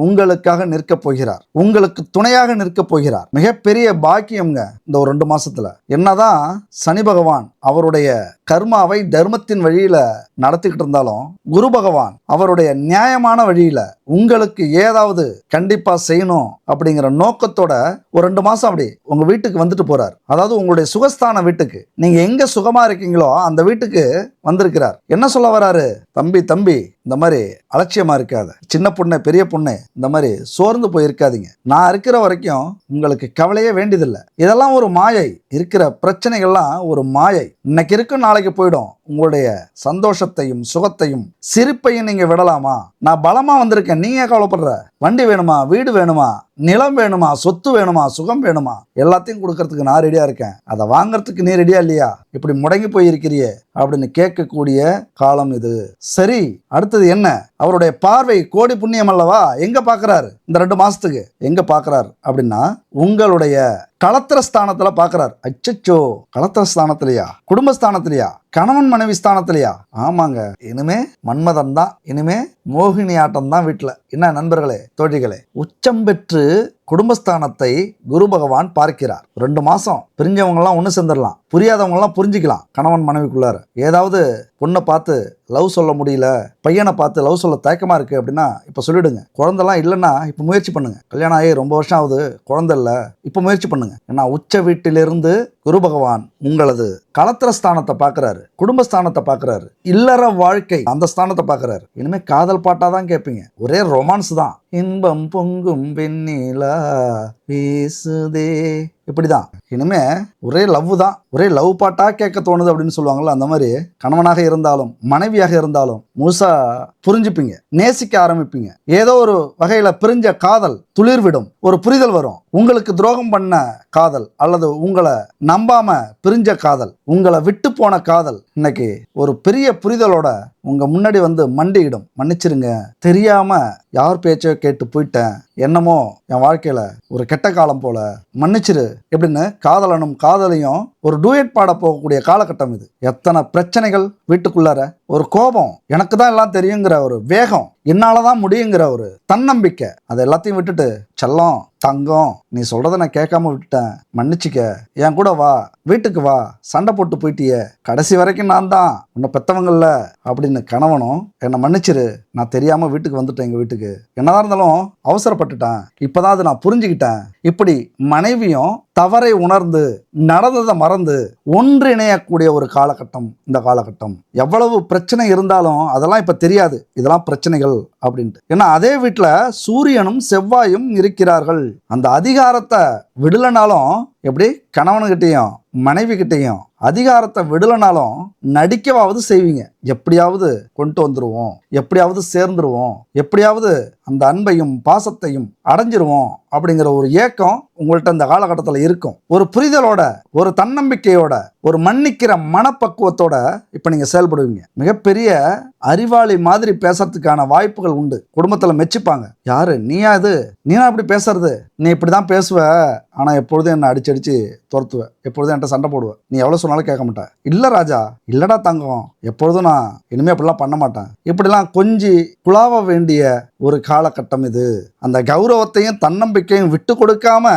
உங்களுக்காக நிற்க போகிறார், உங்களுக்கு துணையாக நிற்க போகிறார். மிகப்பெரிய பாக்கியம்ங்க இந்த ஒரு 2 மாசத்துல. என்னதான் சனி பகவான் அவருடைய கர்மாவை தர்மத்தின் வழியில நடத்திக்கிட்டு இருந்தாலும், குரு பகவான் அவருடைய நியாயமான வழியில உங்களுக்கு ஏதாவது கண்டிப்பா செய்யணும் அப்படிங்கிற நோக்கத்தோட ஒரு 2 மாசம் அப்படி உங்க வீட்டுக்கு வந்துட்டு போறார். அதாவது உங்களுடைய சுகஸ்தான வீட்டுக்கு, நீங்க எங்க சுகமா இருக்கீங்களோ அந்த வீட்டுக்கு வந்திருக்கிறார். என்ன சொல்ல வராரு? தம்பி இந்த மாதிரி அலட்சியமா இருக்காத, சின்ன பொண்ணு பெரிய பொண்ணு இந்த மாதிரி சோர்ந்து போய் இருக்காதீங்க, நான் இருக்கிற வரைக்கும் உங்களுக்கு கவலையே வேண்டியதில்லை. இதெல்லாம் ஒரு மாயை, இருக்கிற பிரச்சனைகள்லாம் ஒரு மாயை. இன்னைக்கு இருக்கும் நாளைக்கு போயிடும். உங்களுடைய சந்தோஷத்தையும் சுகத்தையும் சிரிப்பையும் நீங்க விடலாமா? நான் பலமா வந்திருக்கேன், நீங்க கவலைப்படுற? வண்டி வேணுமா, வீடு வேணுமா, நிலம் வேணுமா, சொத்து வேணுமா, சுகம் வேணுமா, எல்லாத்தையும் கொடுக்கறதுக்கு நான் ரெடியா இருக்கேன், அதை வாங்கறதுக்கு நீ ரெடியா இல்லையா, இப்படி முடங்கி போயிருக்கிறியே அப்படின்னு கேட்கக்கூடிய காலம் இது. சரி, அடுத்தது என்ன? அவருடைய பார்வை கோடி புண்ணியம் அல்லவா? எங்க பாக்குறாரு? இந்த 2 மாசத்துக்கு எங்க பாக்குறாரு அப்படின்னா உங்களுடைய களத்திர ஸ்தானத்துல பாக்குறாரு. அச்சச்சோ, களத்திர ஸ்தானத்திலையா, குடும்பஸ்தானத்திலையா, கணவன் மனைவி ஸ்தானத்திலையா? ஆமாங்க, இனிமே மன்மதன் தான், இனிமே மோகினி ஆட்டம் தான் வீட்டுல. என்ன நண்பர்களே, தோழிகளே, உச்சம் பெற்று குடும்பஸ்தானத்தை குரு பகவான் பார்க்கிறார். 2 மாசம் பிரிஞ்சவங்கலாம் ஒன்று சேர்ந்துடலாம், புரியாதவங்கலாம் புரிஞ்சுக்கலாம். கணவன் மனைவிக்குள்ளார ஏதாவது பொண்ணை பார்த்து லவ் சொல்ல முடியல, பையனை பார்த்து லவ் சொல்ல தயக்கமா இருக்கு அப்படின்னா இப்போ சொல்லிடுங்க. குழந்தைலாம் இல்லைன்னா இப்போ முயற்சி பண்ணுங்க. கல்யாணம் ஆகி ரொம்ப வருஷம் ஆகுது, குழந்தை இல்லை, இப்போ முயற்சி பண்ணுங்க. ஏன்னா உச்ச வீட்டிலிருந்து குரு பகவான் உங்களது களத்திர ஸ்தானத்தை பார்க்கறாரு, குடும்பஸ்தானத்தை பார்க்கறாரு, இல்லற வாழ்க்கை அந்த ஸ்தானத்தை பார்க்கறாரு. இனிமே காதல் பாட்டாதான் கேட்பீங்க, ஒரே ரொமான்ஸ் தான். இன்பம் பொங்கும் வெண்ணிலா வீசுதே, இப்படிதான். இனிமே ஒரே லவ் தான், ஒரே லவ் பாட்டா கேட்க தோணுது அப்படின்னு சொல்லுவாங்கல்ல, அந்த மாதிரி கணவனாக இருந்தாலும் மனைவியாக இருந்தாலும் முழுசா புரிஞ்சுப்பீங்க, நேசிக்க ஆரம்பிப்பீங்க. ஏதோ ஒரு வகையில பிரிஞ்ச காதல் துளிர்விடும், ஒரு புரிதல் வரும். உங்களுக்கு துரோகம் பண்ண காதல் அல்லது உங்களை நம்பாம பிரிஞ்ச காதல், உங்களை விட்டு போன காதல் இன்னைக்கு ஒரு பெரிய புரிதலோட உங்க முன்னாடி வந்து மண்டியிடும். மன்னிச்சிருங்க, தெரியாம யார் பேச்சோ கேட்டு போயிட்டேன், என்னமோ என் வாழ்க்கையில ஒரு கெட்ட காலம் போல, மன்னிச்சிரு எப்படின்னு காதலனும் காதலையும் ஒரு டூயட் பாட போகக்கூடிய காலகட்டம் இது. எத்தனை பிரச்சனைகள் வீட்டுக்குள்ளார, ஒரு கோபம், எனக்கு தான் எல்லாம் தெரியுங்கிற ஒரு வேகம், என்னாலதான் முடியுங்கிற ஒரு தன்னம்பிக்கை, அதை எல்லாத்தையும் விட்டுட்டு செல்லம் தங்கம் நீ சொல்றத நான் கேட்காம விட்டுட்டேன், மன்னிச்சிக்க, என் கூட வா, வீட்டுக்கு வா, சண்டை போட்டு போயிட்டிய, கடைசி வரைக்கும் நான் தான் உன்னை பெத்தவங்கல்ல அப்படின்னு கணவனும் என்னை மன்னிச்சிரு, நான் தெரியாம வீட்டுக்கு வந்துட்டேன், எங்க வீட்டுக்கு என்னதான் இருந்தாலும் அவசரப்பட்டுட்டேன், இப்பதான் அதை நான் புரிஞ்சுக்கிட்டேன். இப்படி மனைவியும் தவறை உணர்ந்து நடந்ததை மறந்து ஒன்றிணையக்கூடிய ஒரு காலகட்டம் இந்த காலகட்டம். எவ்வளவு பிரச்சனை இருந்தாலும் அதெல்லாம் இப்ப தெரியாது, இதெல்லாம் பிரச்சனைகள் அப்படின்ட்டு. ஏன்னா அதே வீட்டுல சூரியனும் செவ்வாயும் இருக்கிறார்கள். அந்த அதிகாரத்தை விடலனாலும் எப்படி கணவன்கிட்டையும் மனைவி கிட்டையும் அதிகாரத்தை விடலனாலும் நடிக்கவாவது செய்வீங்க. எப்படியாவது கொண்டு வந்துருவோம், எப்படியாவது சேர்ந்துருவோம், எப்படியாவது அந்த அன்பையும் பாசத்தையும் அடைஞ்சிருவோம் அப்படிங்கிற ஒரு ஏக்கம் உங்கள்கிட்ட இந்த காலகட்டத்தில் இருக்கும். ஒரு புரிதலோட, ஒரு தன்னம்பிக்கையோட, ஒரு மன்னிக்கிற மனப்பக்குவத்தோட இப்ப நீங்க செயல்படுவீங்க. மிகப்பெரிய அறிவாளி மாதிரி பேசுறதுக்கான வாய்ப்புகள் உண்டு. குடும்பத்துல மெச்சிப்பாங்க, யாரு நீயா இது, நீனா இப்படி பேசுறது, நீ இப்படிதான் பேசுவ, ஆனா எப்பொழுதும் என்ன அடிச்சு துரத்துவ, எப்பொழுதும் என்கிட்ட சண்டை போடுவ, நீ எவ்வளவு சொன்னாலும் கேட்க மாட்டேன், இல்ல ராஜா, இல்லடா தங்கம், எப்பொழுதும் நான் இனிமே அப்படிலாம் பண்ண மாட்டேன், இப்படிலாம் கொஞ்சி குழாவ வேண்டிய ஒரு காலகட்டம் இது. அந்த கௌரவத்தையும் தன்னம்பிக்கையும் விட்டு கொடுக்காம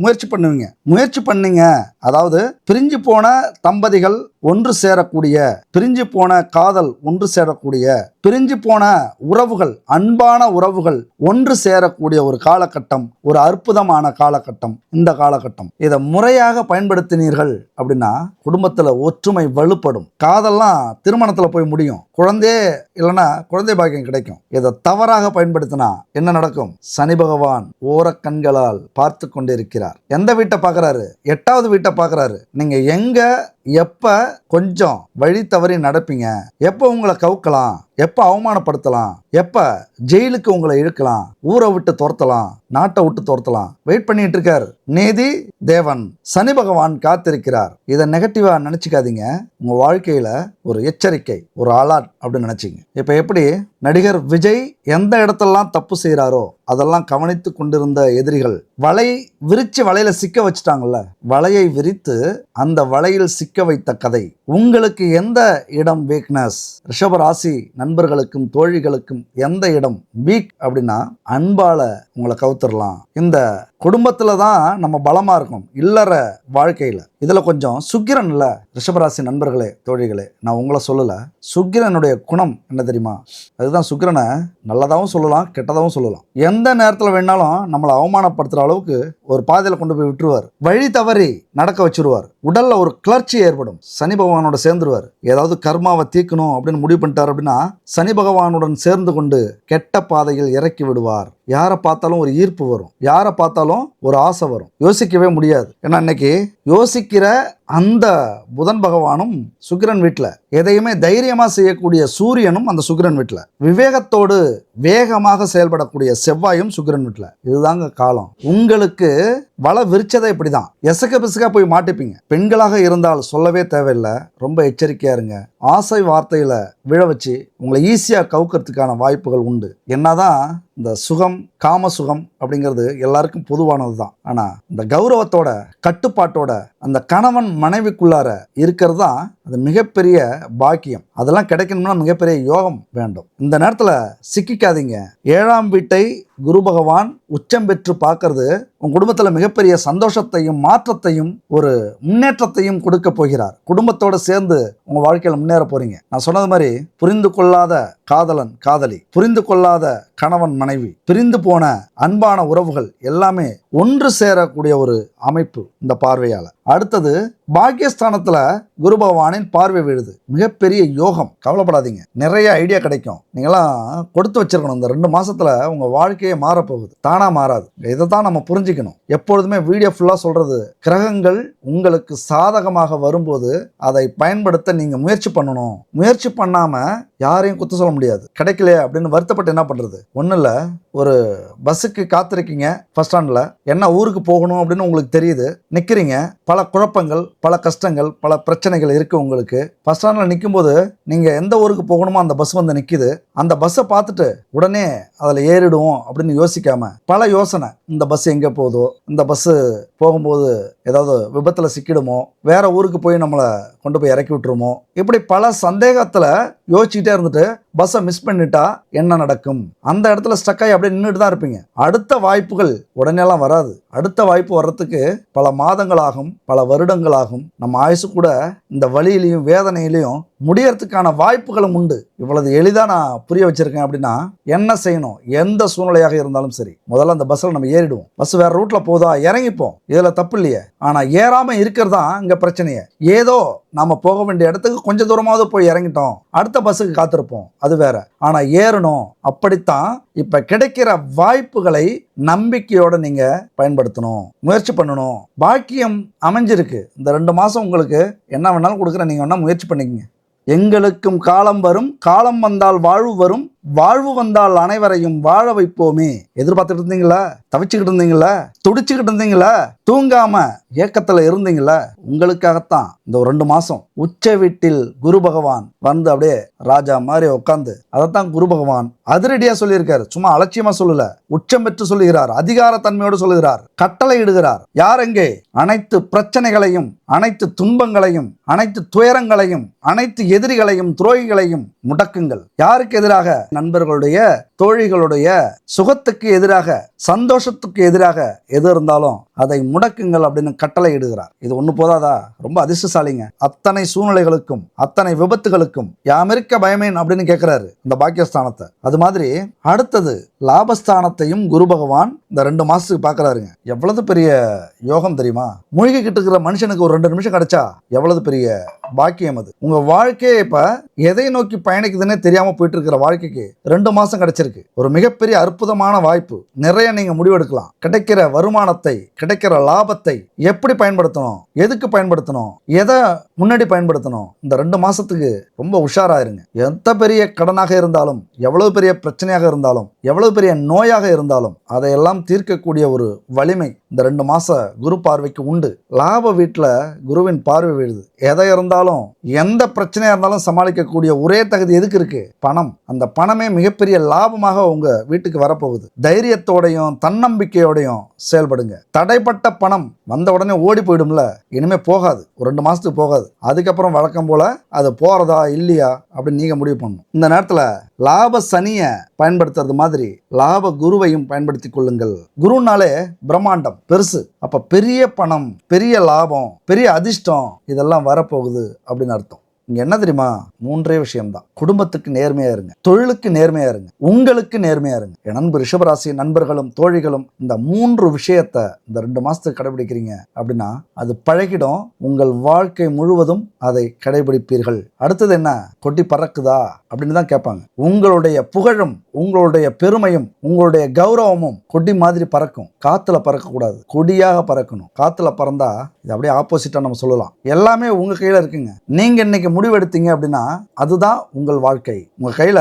முயற்சி பண்ணுவீங்க. முயற்சி பண்ணீங்க, அதாவது பிரிஞ்சு போன தம்பதிகள் ஒன்று சேரக்கூடிய, பிரிஞ்சு போன காதல் ஒன்று சேரக்கூடிய, பிரிஞ்சு போன உறவுகள், அன்பான உறவுகள் ஒன்று சேரக்கூடிய ஒரு காலகட்டம், ஒரு அற்புதமான காலகட்டம் இந்த காலகட்டம். இதை முறையாக பயன்படுத்தினீர்கள் அப்படின்னா குடும்பத்துல ஒற்றுமை வலுப்படும். காதல்லாம் திருமணத்துல போய் முடியும், குழந்தையே இல்லைன்னா குழந்தை பாக்கியம் கிடைக்கும். இதை தவறாக பயன்படுத்தினா என்ன நடக்கும்? சனி பகவான் ஓரக்கண்களால் பார்த்து கொண்டிருக்கிறார். எந்த வீட்டை பார்க்கறாரு? 8வது வீட்டை பார்க்கறாரு. நீங்க எங்க எப்ப கொஞ்சம் வழி தவறி நடப்பீங்க, எப்ப உங்களை கவுக்கலாம், எப்ப அவமானப்படுத்தலாம், எப்ப ஜெயிலுக்கு உங்களை இழுக்கலாம், ஊரை விட்டு துரத்தலாம், நாட்டை விட்டு துரத்தலாம், வெயிட் பண்ணிட்டு இருக்கார் நீதி தேவன் சனி பகவான் காத்திருக்கிறார். இதை நெகட்டிவா நினைச்சுக்காதீங்க. உங்க வாழ்க்கையில ஒரு எச்சரிக்கை, ஒரு அலர்ட் அப்படின்னு நினைச்சிங்க. இப்ப எப்படி நடிகர் விஜய் எந்த இடத்தெல்லாம் தப்பு செய்யறாரோ அதெல்லாம் கவனித்து கொண்டிருந்த எதிரிகள் வலை விரிச்சு வலையில சிக்க வச்சுட்டாங்கல்ல, வலையை விரித்து அந்த வலையில் சிக்க வைத்த கதை. உங்களுக்கு எந்த இடம் வீக்னஸ்? ரிஷபராசி நண்பர்களுக்கும் தோழிகளுக்கும் எந்த இடம் வீக் அப்படின்னா அன்பால உங்களை கவுத்துடலாம். இந்த குடும்பத்துல தான் நம்ம பலமா இருக்கும், இல்லற வாழ்க்கையில. இதுல கொஞ்சம் சுக்கிரன் இல்ல ரிஷபராசி நண்பர்களே தோழிகளே, நான் உங்களை சொல்லல, சுக்கிரனுடைய குணம் என்ன தெரியுமா? அதுதான் சுக்கிரனை நல்லதாகவும் சொல்லலாம், கெட்டதாகவும் சொல்லலாம். எந்த நேரத்தில் வேணாலும் நம்மளை அவமானப்படுத்துற அளவுக்கு ஒரு பாதையில கொண்டு போய் விட்டுருவார், வழி தவறி நடக்க வச்சிருவார், உடல்ல ஒரு கிளர்ச்சி ஏற்படும், சனி பகவானோட சேர்ந்துருவார். ஏதாவது கர்மாவை தீர்க்கணும் அப்படின்னு முடிவு பண்ணிட்டார் அப்படின்னா சனி பகவானுடன் சேர்ந்து கொண்டு கெட்ட பாதையில் இறக்கி விடுவார். யாரை பார்த்தாலும் ஒரு ஈர்ப்பு வரும், யாரை பார்த்தாலும் ஒரு ஆசை வரும், யோசிக்கவே முடியாது. ஏன்னா இன்னைக்கு யோசிக்கிற அந்த புதன் பகவானும் சுக்கிரன் வீட்டுல, எதையுமே தைரியமா செய்யக்கூடிய சூரியனும் அந்த சுக்கிரன் வீட்டுல, விவேகத்தோடு வேகமாக செயல்படக்கூடிய செவ்வாயும் சுக்கிரன் வீட்டுல. இதுதாங்க காலம். உங்களுக்கு வலை விரிச்சதை இப்படிதான், எசக்க பிசுக்கா போய் மாட்டிப்பீங்க. பெண்களாக இருந்தால் சொல்லவே தேவையில்லை, ரொம்ப எச்சரிக்கையா இருங்க. ஆசை வார்த்தையில விழ வச்சு உங்களை ஈஸியா கவுக்கிறதுக்கான வாய்ப்புகள் உண்டு. என்னதான் இந்த சுகம், காம சுகம் அப்படிங்கிறது எல்லாருக்கும் பொதுவானது தான். ஆனா இந்த கௌரவத்தோட, கட்டுப்பாட்டோட அந்த கணவன் மனைவிக்குள்ளார இருக்கிறது தான் அது மிகப்பெரிய பாக்கியம். அதெல்லாம் கிடைக்கணும்னா மிகப்பெரிய யோகம் வேண்டும். இந்த நேரத்தில் சிக்கிக்காதீங்க. 7ஆம் வீட்டை குரு பகவான் உச்சம் பெற்று பார்க்கறது உங்க குடும்பத்தில் மிகப்பெரிய சந்தோஷத்தையும் மாற்றத்தையும் ஒரு முன்னேற்றத்தையும் கொடுக்க போகிறார். குடும்பத்தோட சேர்ந்து உங்க வாழ்க்கையில் முன்னேற போறீங்க. நான் சொன்னது மாதிரி புரிந்து கொள்ளாத காதலன் காதலி, புரிந்து கொள்ளாத கணவன் மனைவி, பிரிந்து போன அன்பான உறவுகள் எல்லாமே ஒன்று சேரக்கூடிய ஒரு அமைப்பு இந்த பார்வையால. அடுத்தது பாக்கியஸ்தானத்துல குரு பகவானின் பார்வை விழுது. மிகப்பெரிய யோகம். கவலைப்படாதீங்க, நிறைய ஐடியா கிடைக்கும். நீங்களாம் கொடுத்து வச்சிருக்கணும். இந்த 2 மாசத்துல உங்க வாழ்க்கையே மாறப்போகுது. தானா மாறாது. இதை தான் நம்ம புரிஞ்சுக்கணும். எப்பொழுதுமே வீடியோ ஃபுல்லா சொல்றது, கிரகங்கள் உங்களுக்கு சாதகமாக வரும்போது அதை பயன்படுத்த நீங்க முயற்சி பண்ணணும். முயற்சி பண்ணாம யாரையும் குத்த சொல்ல முடியாது. கிடைக்கலையே அப்படின்னு வருத்தப்பட்டு என்ன பண்றது? ஒன்றும் இல்லை, ஒரு பஸ்ஸுக்கு காத்திருக்கீங்க பஸ் ஸ்டாண்டில், என்ன ஊருக்கு போகணும் அப்படின்னு உங்களுக்கு தெரியுது, நிற்கிறீங்க. பல குழப்பங்கள், பல கஷ்டங்கள், பல பிரச்சனைகள் இருக்குது உங்களுக்கு. பஸ் ஸ்டாண்டில் நிற்கும்போது நீங்கள் எந்த ஊருக்கு போகணுமோ அந்த பஸ் வந்து நிற்கிது. அந்த பஸ்ஸை பார்த்துட்டு உடனே அதில் ஏறிடுவோம் அப்படின்னு யோசிக்காம பல யோசனை. இந்த பஸ் எங்கே போகுதோ, இந்த பஸ்ஸு போகும்போது ஏதாவது விபத்தில் சிக்கிடுமோ, வேற ஊருக்கு போய் நம்மளை கொண்டு போய் இறக்கி விட்டுருமோ, இப்படி பல சந்தேகத்தில் யோசிச்சுக்கிட்டே இருந்துட்டு பஸ்ஸை மிஸ் பண்ணிட்டா என்ன நடக்கும்? அந்த இடத்துல ஸ்டக் ஆகி அப்படியே நின்றுட்டு தான் இருப்பீங்க. அடுத்த வாய்ப்புகள் உடனேலாம் வராது. அடுத்த வாய்ப்பு வர்றதுக்கு பல மாதங்களாகும், பல வருடங்களாகும். நம்ம ஆயுசு கூட இந்த வலியிலையும் வேதனையிலையும் முடியறதுக்கான வாய்ப்புகளும் உண்டு. இவ்வளவு எளிதாக நான் புரிய வச்சிருக்கேன் அப்படின்னா என்ன செய்யணும்? எந்த சூழ்நிலையாக இருந்தாலும் சரி, முதல்ல அந்த பஸ்ஸில் நம்ம ஏறிடுவோம். பஸ் வேற ரூட்ல போதா இறங்கிப்போம், இதில் தப்பு இல்லையே. ஆனால் ஏறாமல் இருக்கிறது தான் இங்கே பிரச்சனையே. ஏதோ நம்ம போக வேண்டிய இடத்துக்கு கொஞ்சம் தூரமாவது போய் இறங்கிட்டோம், அடுத்த பஸ்ஸுக்கு காத்திருப்போம், அது வேற. ஆனால் ஏறணும். அப்படித்தான் இப்போ கிடைக்கிற வாய்ப்புகளை நம்பிக்கையோட நீங்க பயன்படுத்தணும், முயற்சி பண்ணணும். பாக்கியம் அமைஞ்சிருக்கு. இந்த 2 மாசம் உங்களுக்கு என்ன வேணாலும் கொடுக்குறேன், நீங்க வேணா முயற்சி பண்ணிக்கங்க. எங்களுக்கும் காலம் வரும், காலம் வந்தால் வாழ்வு வரும், வாழ்வு வந்தால் அனைவரையும் வாழ வைப்போமே. எதிர்பார்த்துட்டு இருந்தீங்களா? தவிச்சுக்கிட்டு இருந்தீங்களா? துடிச்சுக்கிட்டு இருந்தீங்களா? தூங்காம ஏக்கத்துல இருந்தீங்களா? உங்களுக்காகத்தான் இந்த 2 மாசம் உச்ச வீட்டில் குரு பகவான் வந்து அப்படியே ராஜா மாதிரி உட்காந்து, அதைத்தான் குரு பகவான் அதிரடியா சொல்லியிருக்காரு. சும்மா அலட்சியமா சொல்லல, உச்சம் பெற்று சொல்லுகிறார், அதிகார தன்மையோடு சொல்லுகிறார், கட்டளை இடுகிறார். யார் எங்கே? அனைத்து பிரச்சனைகளையும், அனைத்து துன்பங்களையும், அனைத்து துயரங்களையும், அனைத்து எதிரிகளையும், துரோகிகளையும் முடக்குங்கள். யாருக்கு எதிராக? நண்பர்களுடைய, தோழிகளுடைய சுகத்துக்கு எதிராக, சந்தோஷத்துக்கு எதிராக எது இருந்தாலும் அதை முடக்குங்கள் அப்படின்னு கட்டளை இடுகிறார். இது ஒண்ணு போதாதா? ரொம்ப அதிர்ஷ்டசாலிங்க. அத்தனை சூழ்நிலைகளுக்கும், அத்தனை விபத்துகளுக்கும் யாமிருக்க பயமேன் அப்படின்னு கேட்கிறாரு இந்த பாக்கியஸ்தானத்தை. அது மாதிரி அடுத்தது லாபஸ்தானத்தையும் குரு பகவான் இந்த 2 மாசத்துக்கு பாக்குறாருங்க. எவ்வளவு பெரிய யோகம் தெரியுமா? மூழ்கிக்கிட்டு இருக்கிற மனுஷனுக்கு ஒரு 2 நிமிஷம் கிடைச்சா எவ்வளவு பெரிய பாக்கியம் அது. உங்க வாழ்க்கையை இப்ப எதை நோக்கி பயணிக்குதுன்னே தெரியாம போயிட்டு இருக்கிற வாழ்க்கைக்கு 2 மாசம் கிடைச்சிருக்கு. ஒரு மிகப்பெரிய அற்புதமான வாய்ப்பு. நிறைய நீங்க முடிவெடுக்கலாம். கிடைக்கிற வருமானத்தை, கிடைக்கிற லாபத்தை எப்படி பயன்படுத்தணும், எதுக்கு பயன்படுத்தணும், எதை முன்னாடி பயன்படுத்தணும், இந்த 2 மாசத்துக்கு ரொம்ப உஷாராயிருங்க. எந்த பெரிய கடனாக இருந்தாலும், எவ்வளவு பெரிய பிரச்சனையாக இருந்தாலும், எவ்வளவு பெரிய நோயாக இருந்தாலும் அதையெல்லாம் தீர்க்கக்கூடிய ஒரு வலிமை இந்த 2 மாச குரு பார்வைக்கு உண்டு. லாப வீட்டுல குருவின் பார்வை விழுது. எதை இருந்தாலும், எந்த பிரச்சனையா இருந்தாலும் சமாளிக்கக்கூடிய ஒரே தகுதி எதுக்கு இருக்கு? பணம். அந்த பணமே மிகப்பெரிய லாபமாக உங்க வீட்டுக்கு வரப்போகுது. தைரியத்தோடையும் தன்னம்பிக்கையோடையும் செயல்படுங்க. தடைப்பட்ட பணம் வந்த உடனே ஓடி போயிடும்ல, இனிமே போகாது. ஒரு 2 மாசத்துக்கு போகாது. அதுக்கப்புறம் வழக்கம் போல அது போறதா இல்லையா அப்படின்னு நீங்க முடிவு பண்ணணும். இந்த நேரத்துல லாப சனியை பயன்படுத்துறது மாதிரி லாப குருவையும் பயன்படுத்தி கொள்ளுங்கள். குருனாலே பிரம்மாண்டம், பெருசு. அப்ப பெரிய பணம், பெரிய லாபம், பெரிய அதிர்ஷ்டம் இதெல்லாம் வரப்போகுது அப்படின்னு அர்த்தம். இங்க என்ன தெரியுமா? 3 விஷயம்தான். குடும்பத்துக்கு நேர்மையா இருங்க, தொழிலுக்கு நேர்மையா இருங்க, உங்களுக்கு நேர்மையா இருங்க. என் நண்பர் ரிஷபராசி நண்பர்களும் தோழிகளும் இந்த 3 விஷயத்தை இந்த 2 மாசத்துக்கு கடைபிடிக்கிறீங்க அப்படின்னா அது பழகிடும். உங்கள் வாழ்க்கை முழுவதும் அதை கடைபிடிப்பீர்கள். அடுத்தது என்ன? கொட்டி பறக்குதா அப்படின்னு தான் கேட்பாங்க. உங்களுடைய புகழும், உங்களுடைய பெருமையும், உங்களுடைய கௌரவமும் கொடி மாதிரி பறக்கும். காத்துல பறக்க கூடாது, கொடியாக பறக்கணும். காத்துல பறந்தா இது அப்படியே ஆப்போசிட்டா நம்ம சொல்லலாம். எல்லாமே உங்க கையில இருக்குங்க. நீங்க இன்னைக்கு முடிவெடுத்தீங்க அப்படின்னா அதுதான் உங்கள் வாழ்க்கை. உங்க கையில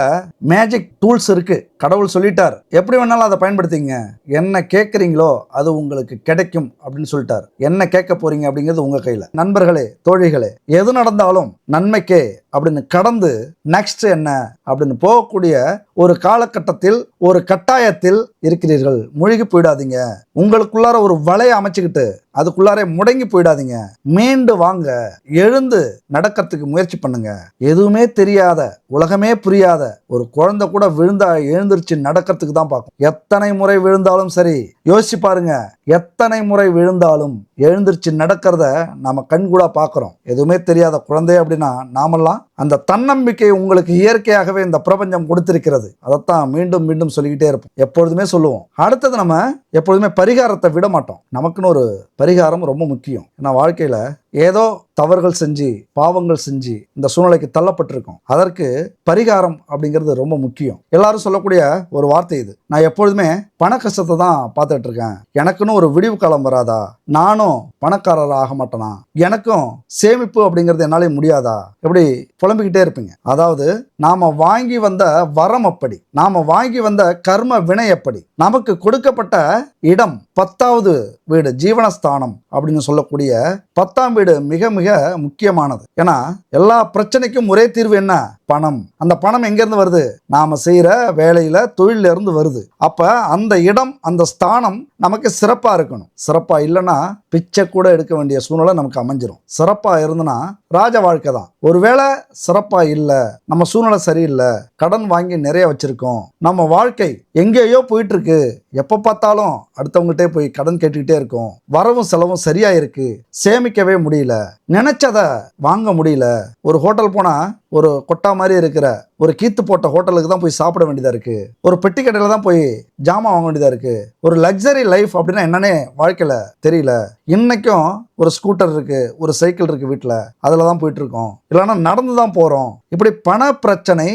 மேஜிக் டூல்ஸ் இருக்கு. கடவுள் சொல்லிட்டார், எப்படி வேணாலும் அதை பயன்படுத்திங்க. என்ன கேட்குறீங்களோ அது உங்களுக்கு கிடைக்கும் அப்படின்னு சொல்லிட்டார். என்ன கேட்க போறீங்க அப்படிங்கிறது உங்க கையில. நண்பர்களே, தோழிகளே, எது நடந்தாலும் நன்மைக்கே அப்படின்னு கடந்து நெக்ஸ்ட் என்ன அப்படின்னு போகக்கூடிய ஒரு காலகட்டத்தில் ஒரு கட்டாயத்தில் இருக்கிறீர்கள். மூழ்கி போயிடாதீங்க. உங்களுக்குள்ளார ஒரு வலையை அமைச்சுக்கிட்டு அதுக்குள்ளார முடங்கி போயிடாதீங்க. மீண்டு வாங்க. எழுந்து நடக்கிறதுக்கு முயற்சி பண்ணுங்க. எதுவுமே தெரியாத, உலகமே புரியாத ஒரு குழந்தை கூட விழுந்தா எழுந்திருச்சு நடக்கிறதுக்கு தான் பார்க்கும். எத்தனை முறை விழுந்தாலும் சரி, யோசிச்சு பாருங்க. எத்தனை முறை விழுந்தாலும் எழுந்திருச்சு நடக்கிறத நாம கண்கூடா பார்க்கிறோம். எதுவுமே தெரியாத குழந்தை அப்படின்னா நாமெல்லாம் அந்த தன்னம்பிக்கை உங்களுக்கு இயற்கையாகவே இந்த பிரபஞ்சம் கொடுத்திருக்கிறது. அதைத்தான் மீண்டும் மீண்டும் சொல்லிக்கிட்டே இருப்போம். எப்பொழுதுமே சொல்லுவோம். அடுத்தது, நம்ம எப்பொழுதுமே பரிகாரத்தை விட மாட்டோம். நமக்குன்னு ஒரு பரிகாரம் ரொம்ப முக்கியம். ஏன்னா வாழ்க்கையில ஏதோ தவறுகள் செஞ்சு, பாவங்கள் செஞ்சு இந்த சூழ்நிலைக்கு தள்ளப்பட்டிருக்கோம். அதற்கு பரிகாரம் அப்படிங்கிறது ரொம்ப முக்கியம். எல்லாரும் சொல்லக்கூடிய ஒரு வார்த்தை இது. நான் எப்பொழுதுமே பண கஷ்டத்தை தான் பார்த்துட்டு இருக்கேன். எனக்குன்னு ஒரு விடிவு காலம் வராதா? நானும் பணக்காரர் ஆக மாட்டேனா? எனக்கும் சேமிப்பு அப்படிங்கிறது என்னாலே முடியாதா? எப்படி புலம்பிக்கிட்டே இருப்பீங்க. அதாவது நாம வாங்கி வந்த வரம் அப்படி, நாம வாங்கி வந்த கர்ம வினை அப்படி. நமக்கு கொடுக்கப்பட்ட இடம் 10வது வீடு, ஜீவனஸ்தானம் அப்படின்னு சொல்லக்கூடிய 10ஆம் வீடு மிக மிக முக்கியமானது. ஏன்னா எல்லா பிரச்சனைக்கும் ஒரே தீர்வு என்ன? பணம். அந்த பணம் எங்கிருந்து வருது? நாம செய்யற வேலையில, தொழில இருந்து வருது. அப்ப அந்த இடம், அந்த ஸ்தானம் நமக்கு சிறப்பா இருக்கணும். சிறப்பா இல்லைன்னா பிச்சை கூட எடுக்க வேண்டிய சூழ்நிலை நமக்கு அமைஞ்சிரும். சிறப்பா இருந்தனா ராஜ வாழ்க்கை தான். ஒருவேளை சிறப்பா இல்லை, நம்ம சூழ்நிலை சரியில்லை, கடன் வாங்கி நிறைய வச்சிருக்கோம், நம்ம வாழ்க்கை எங்கேயோ போயிட்டு இருக்கு, எப்ப பார்த்தாலும் அடுத்தவங்ககிட்டே போய் கடன் கேட்டுக்கிட்டே இருக்கோம், வரவும் செலவும் சரியா இருக்கு, சேமிக்கவே முடியல, நினைச்சதை வாங்க முடியல, ஒரு ஹோட்டல் போனா ஒரு கொட்டா மாதிரி இருக்கிற ஒரு கீத்து போட்ட ஹோட்டலுக்கு தான் போய் சாப்பிட வேண்டியதா இருக்கு, ஒரு பெட்டி கடையில தான் போய் ஜாமான் வாங்க வேண்டியதா இருக்கு, ஒரு லக்ஸரி லைஃப் அப்படின்னா என்னன்னே வாழ்க்கையில தெரியல. இன்னைக்கும் ஒரு ஸ்கூட்டர் இருக்கு, ஒரு சைக்கிள் இருக்கு வீட்டில், அதில் தான் போயிட்டு இருக்கோம், இல்லைன்னா நடந்து தான் போறோம். இப்படி பண பிரச்சனை,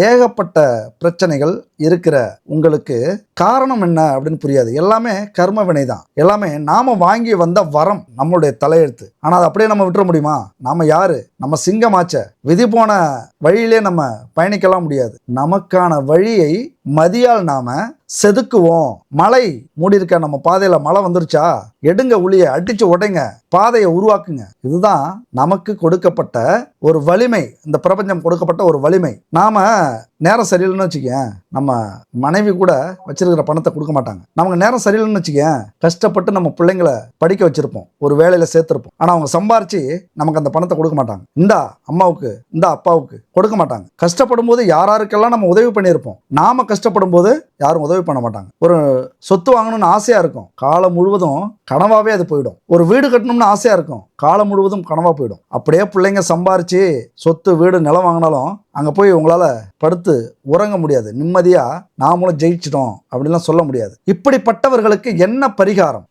ஏகப்பட்ட பிரச்சனைகள் இருக்கிற உங்களுக்கு காரணம் என்ன அப்படின்னு புரியாது. எல்லாமே கர்ம வினை தான். எல்லாமே நாம வாங்கி வந்த வரம், நம்மளுடைய தலையெழுத்து. ஆனால் அதை அப்படியே நம்ம விட்டுற முடியுமா? நாம யாரு? நம்ம சிங்கமாச்ச. விதி போன வழியிலே நம்ம பயணிக்கலாம் முடியாது. நமக்கான வழியை மதியால் நாம செதுக்குவோம். மலை மூடி இருக்க நம்ம பாதையில மழை வந்துருச்சா, எடுங்க, உளிய அடிச்சு உடைங்க, பாதையை உருவாக்குங்க. இதுதான் நமக்கு கொடுக்கப்பட்ட ஒரு வலிமை, இந்த பிரபஞ்சம் கொடுக்கப்பட்ட ஒரு வலிமை. நாம நேரம் சரியில்லைன்னு வச்சுக்கேன், நம்ம மனைவி கூட வச்சிருக்கிற பணத்தை கொடுக்க மாட்டாங்க. நமக்கு நேரம் சரியில்லைன்னு வச்சுக்கேன், கஷ்டப்பட்டு நம்ம பிள்ளைங்களை படிக்க வச்சிருப்போம், ஒரு வேலையில சேர்த்திருப்போம். ஆனா அவங்க சம்பாரிச்சு நமக்கு அந்த பணத்தை கொடுக்க மாட்டாங்க. இந்தா அம்மாவுக்கு, இந்த அப்பாவுக்கு கொடுக்க மாட்டாங்க. கஷ்டப்படும் போது யாராருக்கெல்லாம் நம்ம உதவி பண்ணியிருப்போம், நாம கஷ்டப்படும் போது யாரும் உதவி பண்ண மாட்டாங்க. ஒரு சொத்து வாங்கணும்னு ஆசையா இருக்கும், காலம் முழுவதும் கனவாவே அது போயிடும். ஒரு வீடு கட்டணும்னு ஆசையா இருக்கும், காலம் முழுவதும் கனவா போயிடும். அப்படியே பிள்ளைங்க சம்பாரிச்சு சொத்து, வீடு, நிலம் வாங்கினாலும் அங்க போய் உங்களால படுத்து உறங்க முடியாது. நிம்மதியா நாமளும் ஜெயிச்சிட்டோம் அப்படின்லாம் சொல்ல முடியாது. இப்படிப்பட்டவர்களுக்கு என்ன பரிகாரம்?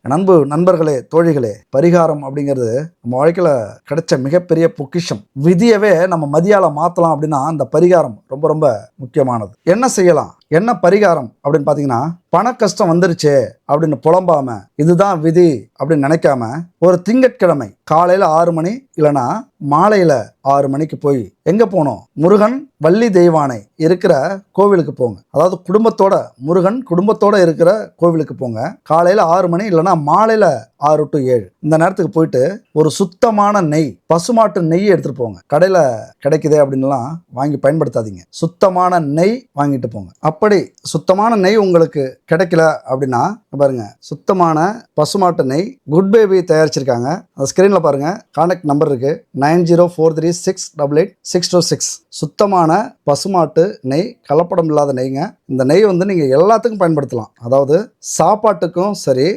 நண்பர்களே, தோழிகளே, பரிகாரம் அப்படிங்கிறது நம்ம வாழ்க்கையில கிடைச்ச மிகப்பெரிய பொக்கிஷம். விதியவே நம்ம மதியால மாத்தலாம் அப்படின்னா அந்த பரிகாரம் ரொம்ப ரொம்ப முக்கியமானது. என்ன செய்யலாம், என்ன பரிகாரம் அப்படின்னு பாத்தீங்கன்னா, பண கஷ்டம் வந்துருச்சே அப்படின்னு புலம்பாம, இதுதான் விதி அப்படின்னு நினைக்காம, ஒரு திங்கட்கிழமை காலையில 6 மணி இல்லைன்னா மாலையில 6 மணிக்கு போய் எங்க போகணும்? முருகன், வள்ளி தெய்வானை இருக்கிற கோவிலுக்கு போங்க. அதாவது குடும்பத்தோட, முருகன் குடும்பத்தோட இருக்கிற கோவிலுக்கு போங்க. காலையில 6 மணி இல்லைன்னா மாலையில 6 to 7 இந்த நேரத்துக்கு போயிட்டு ஒரு சுத்தமான நெய், பசுமாட்டு நெய் எடுத்துட்டு போங்க. கடையில கிடைக்குதே அப்படின்லாம் வாங்கி பயன்படுத்தாதீங்க. சுத்தமான நெய் வாங்கிட்டு போங்க. அப்படி சுத்தமான நெய் உங்களுக்கு கிடைக்கல அப்படின்னா பாருங்க, சுத்தமான பசுமாட்டு நெய் குட் பேபி தயாரிச்சிருக்காங்க. அந்த ஸ்கிரீன்ல பாருங்க, கான்டாக்ட் நம்பர் இருக்கு, 9043688626. சுத்தமான பசுமாட்டு நெய், கலப்படம் இல்லாத நெய்ங்க. இந்த நெய் வந்து நீங்க எல்லாத்துக்கும் பயன்படுத்தலாம். அதாவது சாப்பாட்டுக்கும் சரி,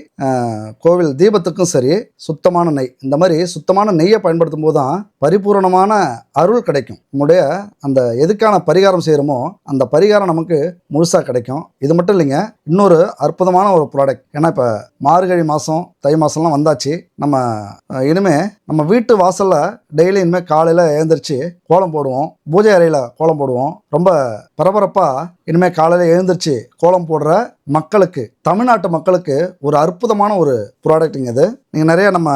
கோவில் தீபத்துக்கும் சரி, சுத்தமான நெய். இந்த மாதிரி சுத்தமான நெய்யை பயன்படுத்தும் போது தான் பரிபூரணமான அருள் கிடைக்கும். நம்முடைய அந்த எதுக்கான பரிகாரம் செய்யறோமோ அந்த பரிகாரம் நமக்கு முழுசா கிடைக்கும். இது மட்டும் இல்லைங்க, இன்னொரு அற்புதமான ஒரு ப்ராடக்ட். ஏன்னா இப்போ மார்கழி மாதம், தை மாதம்லாம் வந்தாச்சு. நம்ம இனிமே நம்ம வீட்டு வாசல்ல டெய்லி இனிமேல் காலையில் எழுந்திரிச்சு கோலம் போடுவோம், பூஜை அறையில் கோலம் போடுவோம். ரொம்ப பரபரப்பாக இனிமேல் காலையில் எழுந்திரிச்சு கோலம் போடுற மக்களுக்கு, தமிழ்நாட்டு மக்களுக்கு ஒரு அற்புதமான ஒரு ப்ராடக்ட்டுங்க இது. நீங்கள் நிறைய நம்ம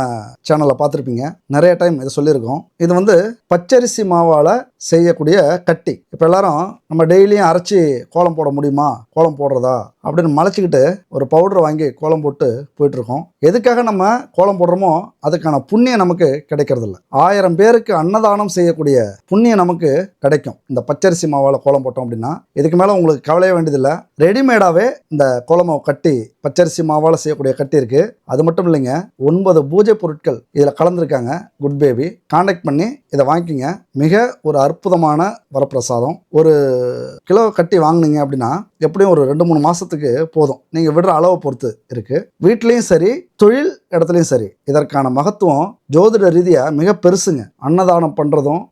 சேனலில் பார்த்துருப்பீங்க, நிறைய டைம் இதை சொல்லியிருக்கோம். இது வந்து பச்சரிசி மாவால் செய்யக்கூடிய கட்டி. இப்போ எல்லாரும் நம்ம டெய்லியும் அரைச்சி கோலம் போட முடியுமா, கோலம் போடுறதா அப்படின்னு மலைச்சிக்கிட்டு ஒரு பவுடரை வாங்கி கோலம் போட்டு போயிட்டுருக்கோம். எதுக்காக நம்ம கோலம் போடுறோமோ அதுக்கான புண்ணியம் நமக்கு கிடைக்கிறதில்ல. 1000 பேருக்கு அன்னதானம் செய்யக்கூடிய புண்ணியம் நமக்கு கிடைக்கும் இந்த பச்சரிசி மாவால் கோலம் போட்டோம் அப்படின்னா. இதுக்கு மேலே உங்களுக்கு கவலையே வேண்டியதில்லை. ரெடிமேடாகவே இந்த கோலமாவு கட்டி, பச்சரிசி மாவால் செய்யக்கூடிய கட்டி இருக்குது. அது மட்டும் இல்லைங்க, 9 பூஜை பொருட்கள் இதில் கலந்துருக்காங்க. குட் பேபி கான்டாக்ட் பண்ணி இதை வாங்கிக்கிங்க. மிக ஒரு அற்புதமான வரப்பிரசாதம். ஒரு கிலோ கட்டி வாங்கினீங்க அப்படின்னா எப்படியும் ஒரு 2-3 மாதத்துக்கு போதும். நீங்கள் விடுற அளவை பொறுத்து இருக்குது. வீட்லேயும் சரி, தொழில் இடத்துலையும் சரி, இதற்கான மகத்துவம் ஜோதிட ரீதியாக மிக பெருசுங்க. அன்னதானம் பண்ணுறதும்,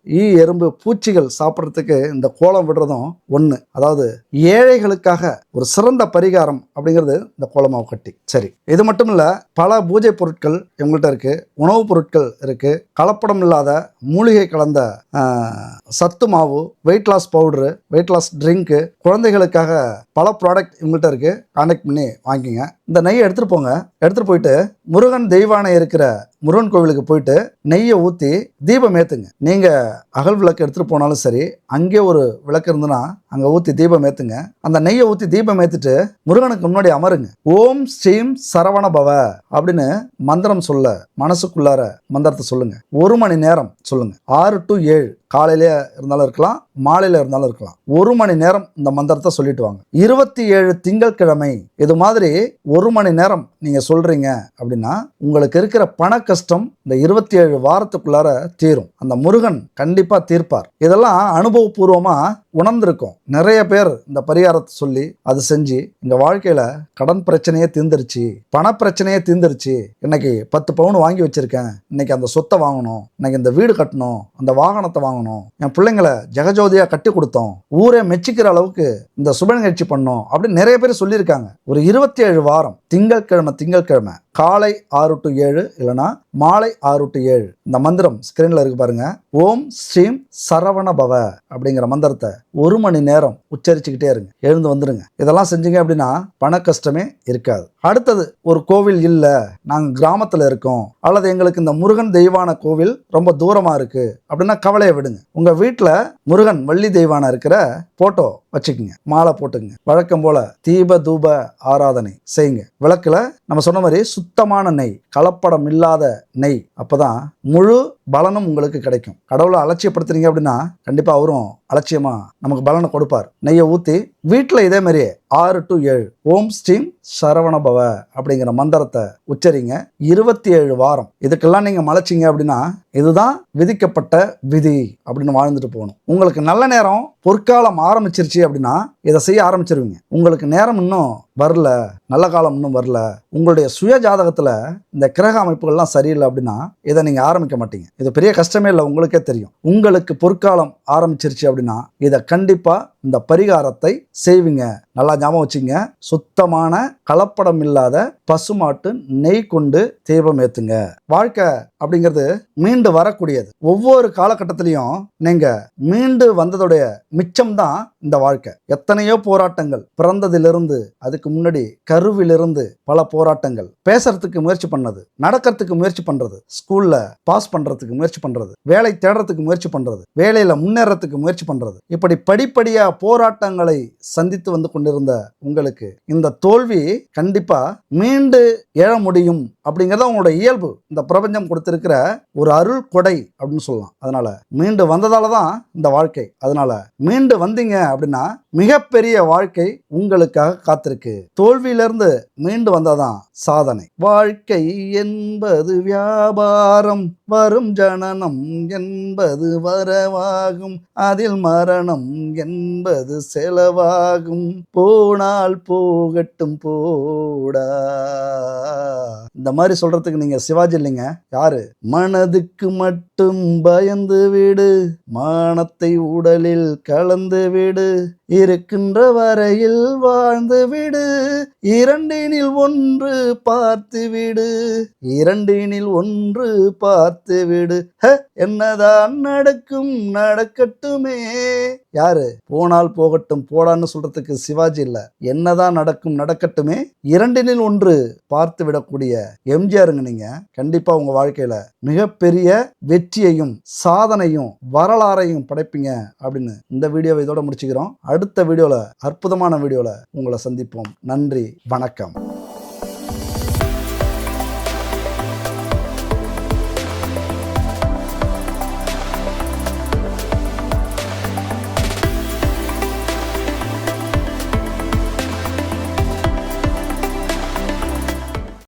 எறும்பு பூச்சிகள் சாப்பிட்றதுக்கு இந்த கோலம் விடுறதும் ஒன்று. அதாவது ஏழைகளுக்காக ஒரு சிறந்த பரிகாரம் அப்படிங்கிறது இந்த கோலமாவு கட்டி. சரி, இது மட்டும் இல்லை, பல பூஜை பொருட்கள் எங்கள்கிட்ட இருக்குது, உணவுப் பொருட்கள் இருக்குது, கலப்படம் இல்லாத மூலிகை கலந்த சத்து மாவு, weight loss powder, weight loss drink, குழந்தைகளுக்காக பல ப்ராடக்ட் இவங்கள்ட்ட இருக்குது. கான்டாக்ட் பண்ணி வாங்கிங்க. இந்த நெய்யை எடுத்துகிட்டு போங்க. எடுத்துகிட்டு போயிட்டு முருகன் தெய்வானை இருக்கிற முருகன் கோவிலுக்கு போயிட்டு நெய்யை ஊற்றி தீபம் ஏற்றுங்க. நீங்கள் அகல் விளக்கு எடுத்துகிட்டு போனாலும் சரி, அங்கே ஒரு விளக்கு இருந்துன்னா அங்கே ஊற்றி தீபம் ஏற்றுங்க. அந்த நெய்யை ஊற்றி தீபம் ஏற்றிட்டு முருகனுக்கு முன்னாடி அமருங்க. ஓம் ஸ்ரீம் சரவண பவ அப்படின்னு மந்திரம் சொல்ல, மனசுக்குள்ளார மந்திரத்தை சொல்லுங்க. 1 மணி நேரம் சொல்லுங்க. 6 to 7, காலையில இருந்தாலும் இருக்கலாம், மாலையில இருந்தாலும் இருக்கலாம். 1 மணி நேரம் இந்த மந்திரத்தை சொல்லிட்டு வாங்க. 27 திங்கட்கிழமை இது மாதிரி 1 மணி நேரம் நீங்க சொல்றீங்க அப்படின்னா உங்களுக்கு இருக்கிற பண கஷ்டம் இந்த 27 வாரத்துக்குள்ளார தீரும். அந்த முருகன் கண்டிப்பா தீர்ப்பார். இதெல்லாம் அனுபவபூர்வமா உணர்ந்திருக்கும். நிறைய பேர் இந்த பரிகாரத்தை சொல்லி அது செஞ்சு இந்த வாழ்க்கையில கடன் பிரச்சனையே தீர்ந்துருச்சு, பண பிரச்சனையே தீர்ந்துருச்சு. இன்னைக்கு 10 பவுன் வாங்கி வச்சிருக்கேன், இன்னைக்கு அந்த சொத்தை வாங்கணும், இன்னைக்கு இந்த வீடு கட்டணும், அந்த வாகனத்தை வாங்கணும், என் பிள்ளைங்களை ஜெகஜோதியா கட்டி கொடுத்தோம், ஊரே மெச்சிக்கிற அளவுக்கு இந்த சுப நிகழ்ச்சி பண்ணோம் அப்படின்னு நிறைய பேர் சொல்லியிருக்காங்க. ஒரு 27 வாரம் திங்கட்கிழமை காலை 6 to 7 இல்லைனா மாலை 6 to 7 இந்த மந்திரம் ஸ்கிரீன்ல இருக்கு பாருங்க. ஓம் ஸ்ரீம் சரவண பவ அப்படிங்கிற மந்திரத்தை 1 மணி நேரம் உச்சரிச்சுக்கிட்டே இருங்க. எழுந்து வந்துருங்க. இதெல்லாம் செஞ்சீங்க அப்படின்னா பண கஷ்டமே இருக்காது. அடுத்தது, ஒரு கோவில் இல்லை, நாங்கள் கிராமத்தில் இருக்கோம், அல்லது எங்களுக்கு இந்த முருகன் தெய்வான கோவில் ரொம்ப தூரமாக இருக்கு அப்படின்னா கவலையை விடுங்க. உங்க வீட்டில் முருகன் வள்ளி தெய்வான இருக்கிற போட்டோ வச்சுக்குங்க, மாலை போட்டுக்குங்க. வழக்கம் போல தீப தூப ஆராதனை செய்யுங்க. விளக்குல நம்ம சொன்ன மாதிரி சுத்தமான நெய், கலப்படம் இல்லாத நெய். அப்பதான் முழு பலனும் உங்களுக்கு கிடைக்கும். கடவுளை அலட்சியப்படுத்துறீங்க அப்படின்னா கண்டிப்பா அவரும் அலட்சியமா நமக்கு பலனை கொடுப்பார். நெய்யை ஊற்றி வீட்டில் இதே மாதிரியே 6 to 7 ஓம் ஸ்ரீம் சரவண பவ அப்படிங்கிற மந்திரத்தை உச்சரிங்க. 27 வாரம். இதுக்கெல்லாம் நீங்க மலைச்சிங்க அப்படின்னா இதுதான் விதிக்கப்பட்ட விதி அப்படின்னு வாழ்ந்துட்டு போகணும். உங்களுக்கு நல்ல நேரம் பொற்காலம் ஆரம்பிச்சிருச்சு அப்படின்னா இதை செய்ய ஆரம்பிச்சிருவீங்க. உங்களுக்கு நேரம் இன்னும் வரல, நல்ல காலம் இன்னும் வரல, உங்களுடைய சுய ஜாதகத்துல இந்த கிரக அமைப்புகள்லாம் சரியில்லை அப்படின்னா இதை நீங்க ஆரம்பிக்க மாட்டீங்க. இது பெரிய கஷ்டமே இல்லை, உங்களுக்கே தெரியும். உங்களுக்கு பொற்காலம் ஆரம்பிச்சிருச்சு அப்படின்னா இதை கண்டிப்பா இந்த பரிகாரத்தை செய்வீங்க. நல்லா ஞாபகம் வச்சுங்க. சுத்தமான கலப்படம் இல்லாத பசுமாட்டு நெய் கொண்டு தீபம் ஏத்துங்க. வாழ்க்கை அப்படிங்கிறது மீண்டு வரக்கூடியது. ஒவ்வொரு காலகட்டத்திலையும் நீங்க மீண்டு வந்ததுடைய மிச்சம்தான் இந்த வாழ்க்கை. எத்தனையோ போராட்டங்கள், பிறந்ததிலிருந்து அதுக்கு முன்னாடி கருவிலிருந்து பல போராட்டங்கள், பேசுறதுக்கு முயற்சி பண்ணது, நடக்கிறதுக்கு முயற்சி பண்றது, ஸ்கூல்ல பாஸ் பண்றதுக்கு முயற்சி பண்றது, வேலை தேடுறதுக்கு முயற்சி பண்றது, வேலையில முன்னேறதுக்கு முயற்சி பண்றது, இப்படி படிப்படியா போராட்டங்களை சந்தித்து வந்து கொண்டிருந்த உங்களுக்கு இந்த தோல்வி கண்டிப்பா மீண்டு எழ முடியும் அப்படிங்கிறத உங்களோட இயல்பு இந்த பிரபஞ்சம் கொடுத்திருக்கிற ஒரு அருள் கொடை அப்படின்னு சொல்லலாம். அதனால மீண்டு வந்ததால தான் இந்த வாழ்க்கை. அதனால மீண்டு வந்தீங்க அப்படின்னா மிகப்பெரிய வாழ்க்கை உங்களுக்காக காத்திருக்கு. தோல்வியிலிருந்து மீண்டு வந்தாதான் சாதனை. வாழ்க்கை என்பது வியாபாரம், வரும் ஜனனம் என்பது வரவாகும், அதில் மரணம் என்பது செலவாகும், போனால் போகட்டும் போடா. இந்த மாதிரி சொல்றதுக்கு நீங்க சிவாஜி இல்லைங்க, யாரு? மனதுக்கு மட்டும் பயந்து விடு, மானத்தை உடலில் கலந்து விடு, இருக்கின்ற வரையில் வாழ்ந்து விடு, இரண்டினில் ஒன்று பார்த்து விடு, இரண்டினில் ஒன்று பார்த்து விடு. என்னதான் நடக்கும் நடக்கட்டுமே. யாரு? போனால் போகட்டும் போடான்னு சொல்றதுக்கு சிவாஜி இல்ல, என்னதான் நடக்கும் நடக்கட்டுமே, இரண்டினில் ஒன்று பார்த்து விடக்கூடிய எம்ஜிஆருங்க. நீங்க கண்டிப்பா உங்க வாழ்க்கையில மிகப்பெரிய வெற்றியையும் சாதனையும் வரலாறையும் படைப்பீங்க அப்படின்னு இந்த வீடியோவை இதோட முடிச்சுக்கிறோம். அடுத்த வீடியோல, அற்புதமான வீடியோல உங்களை சந்திப்போம். நன்றி, வணக்கம்.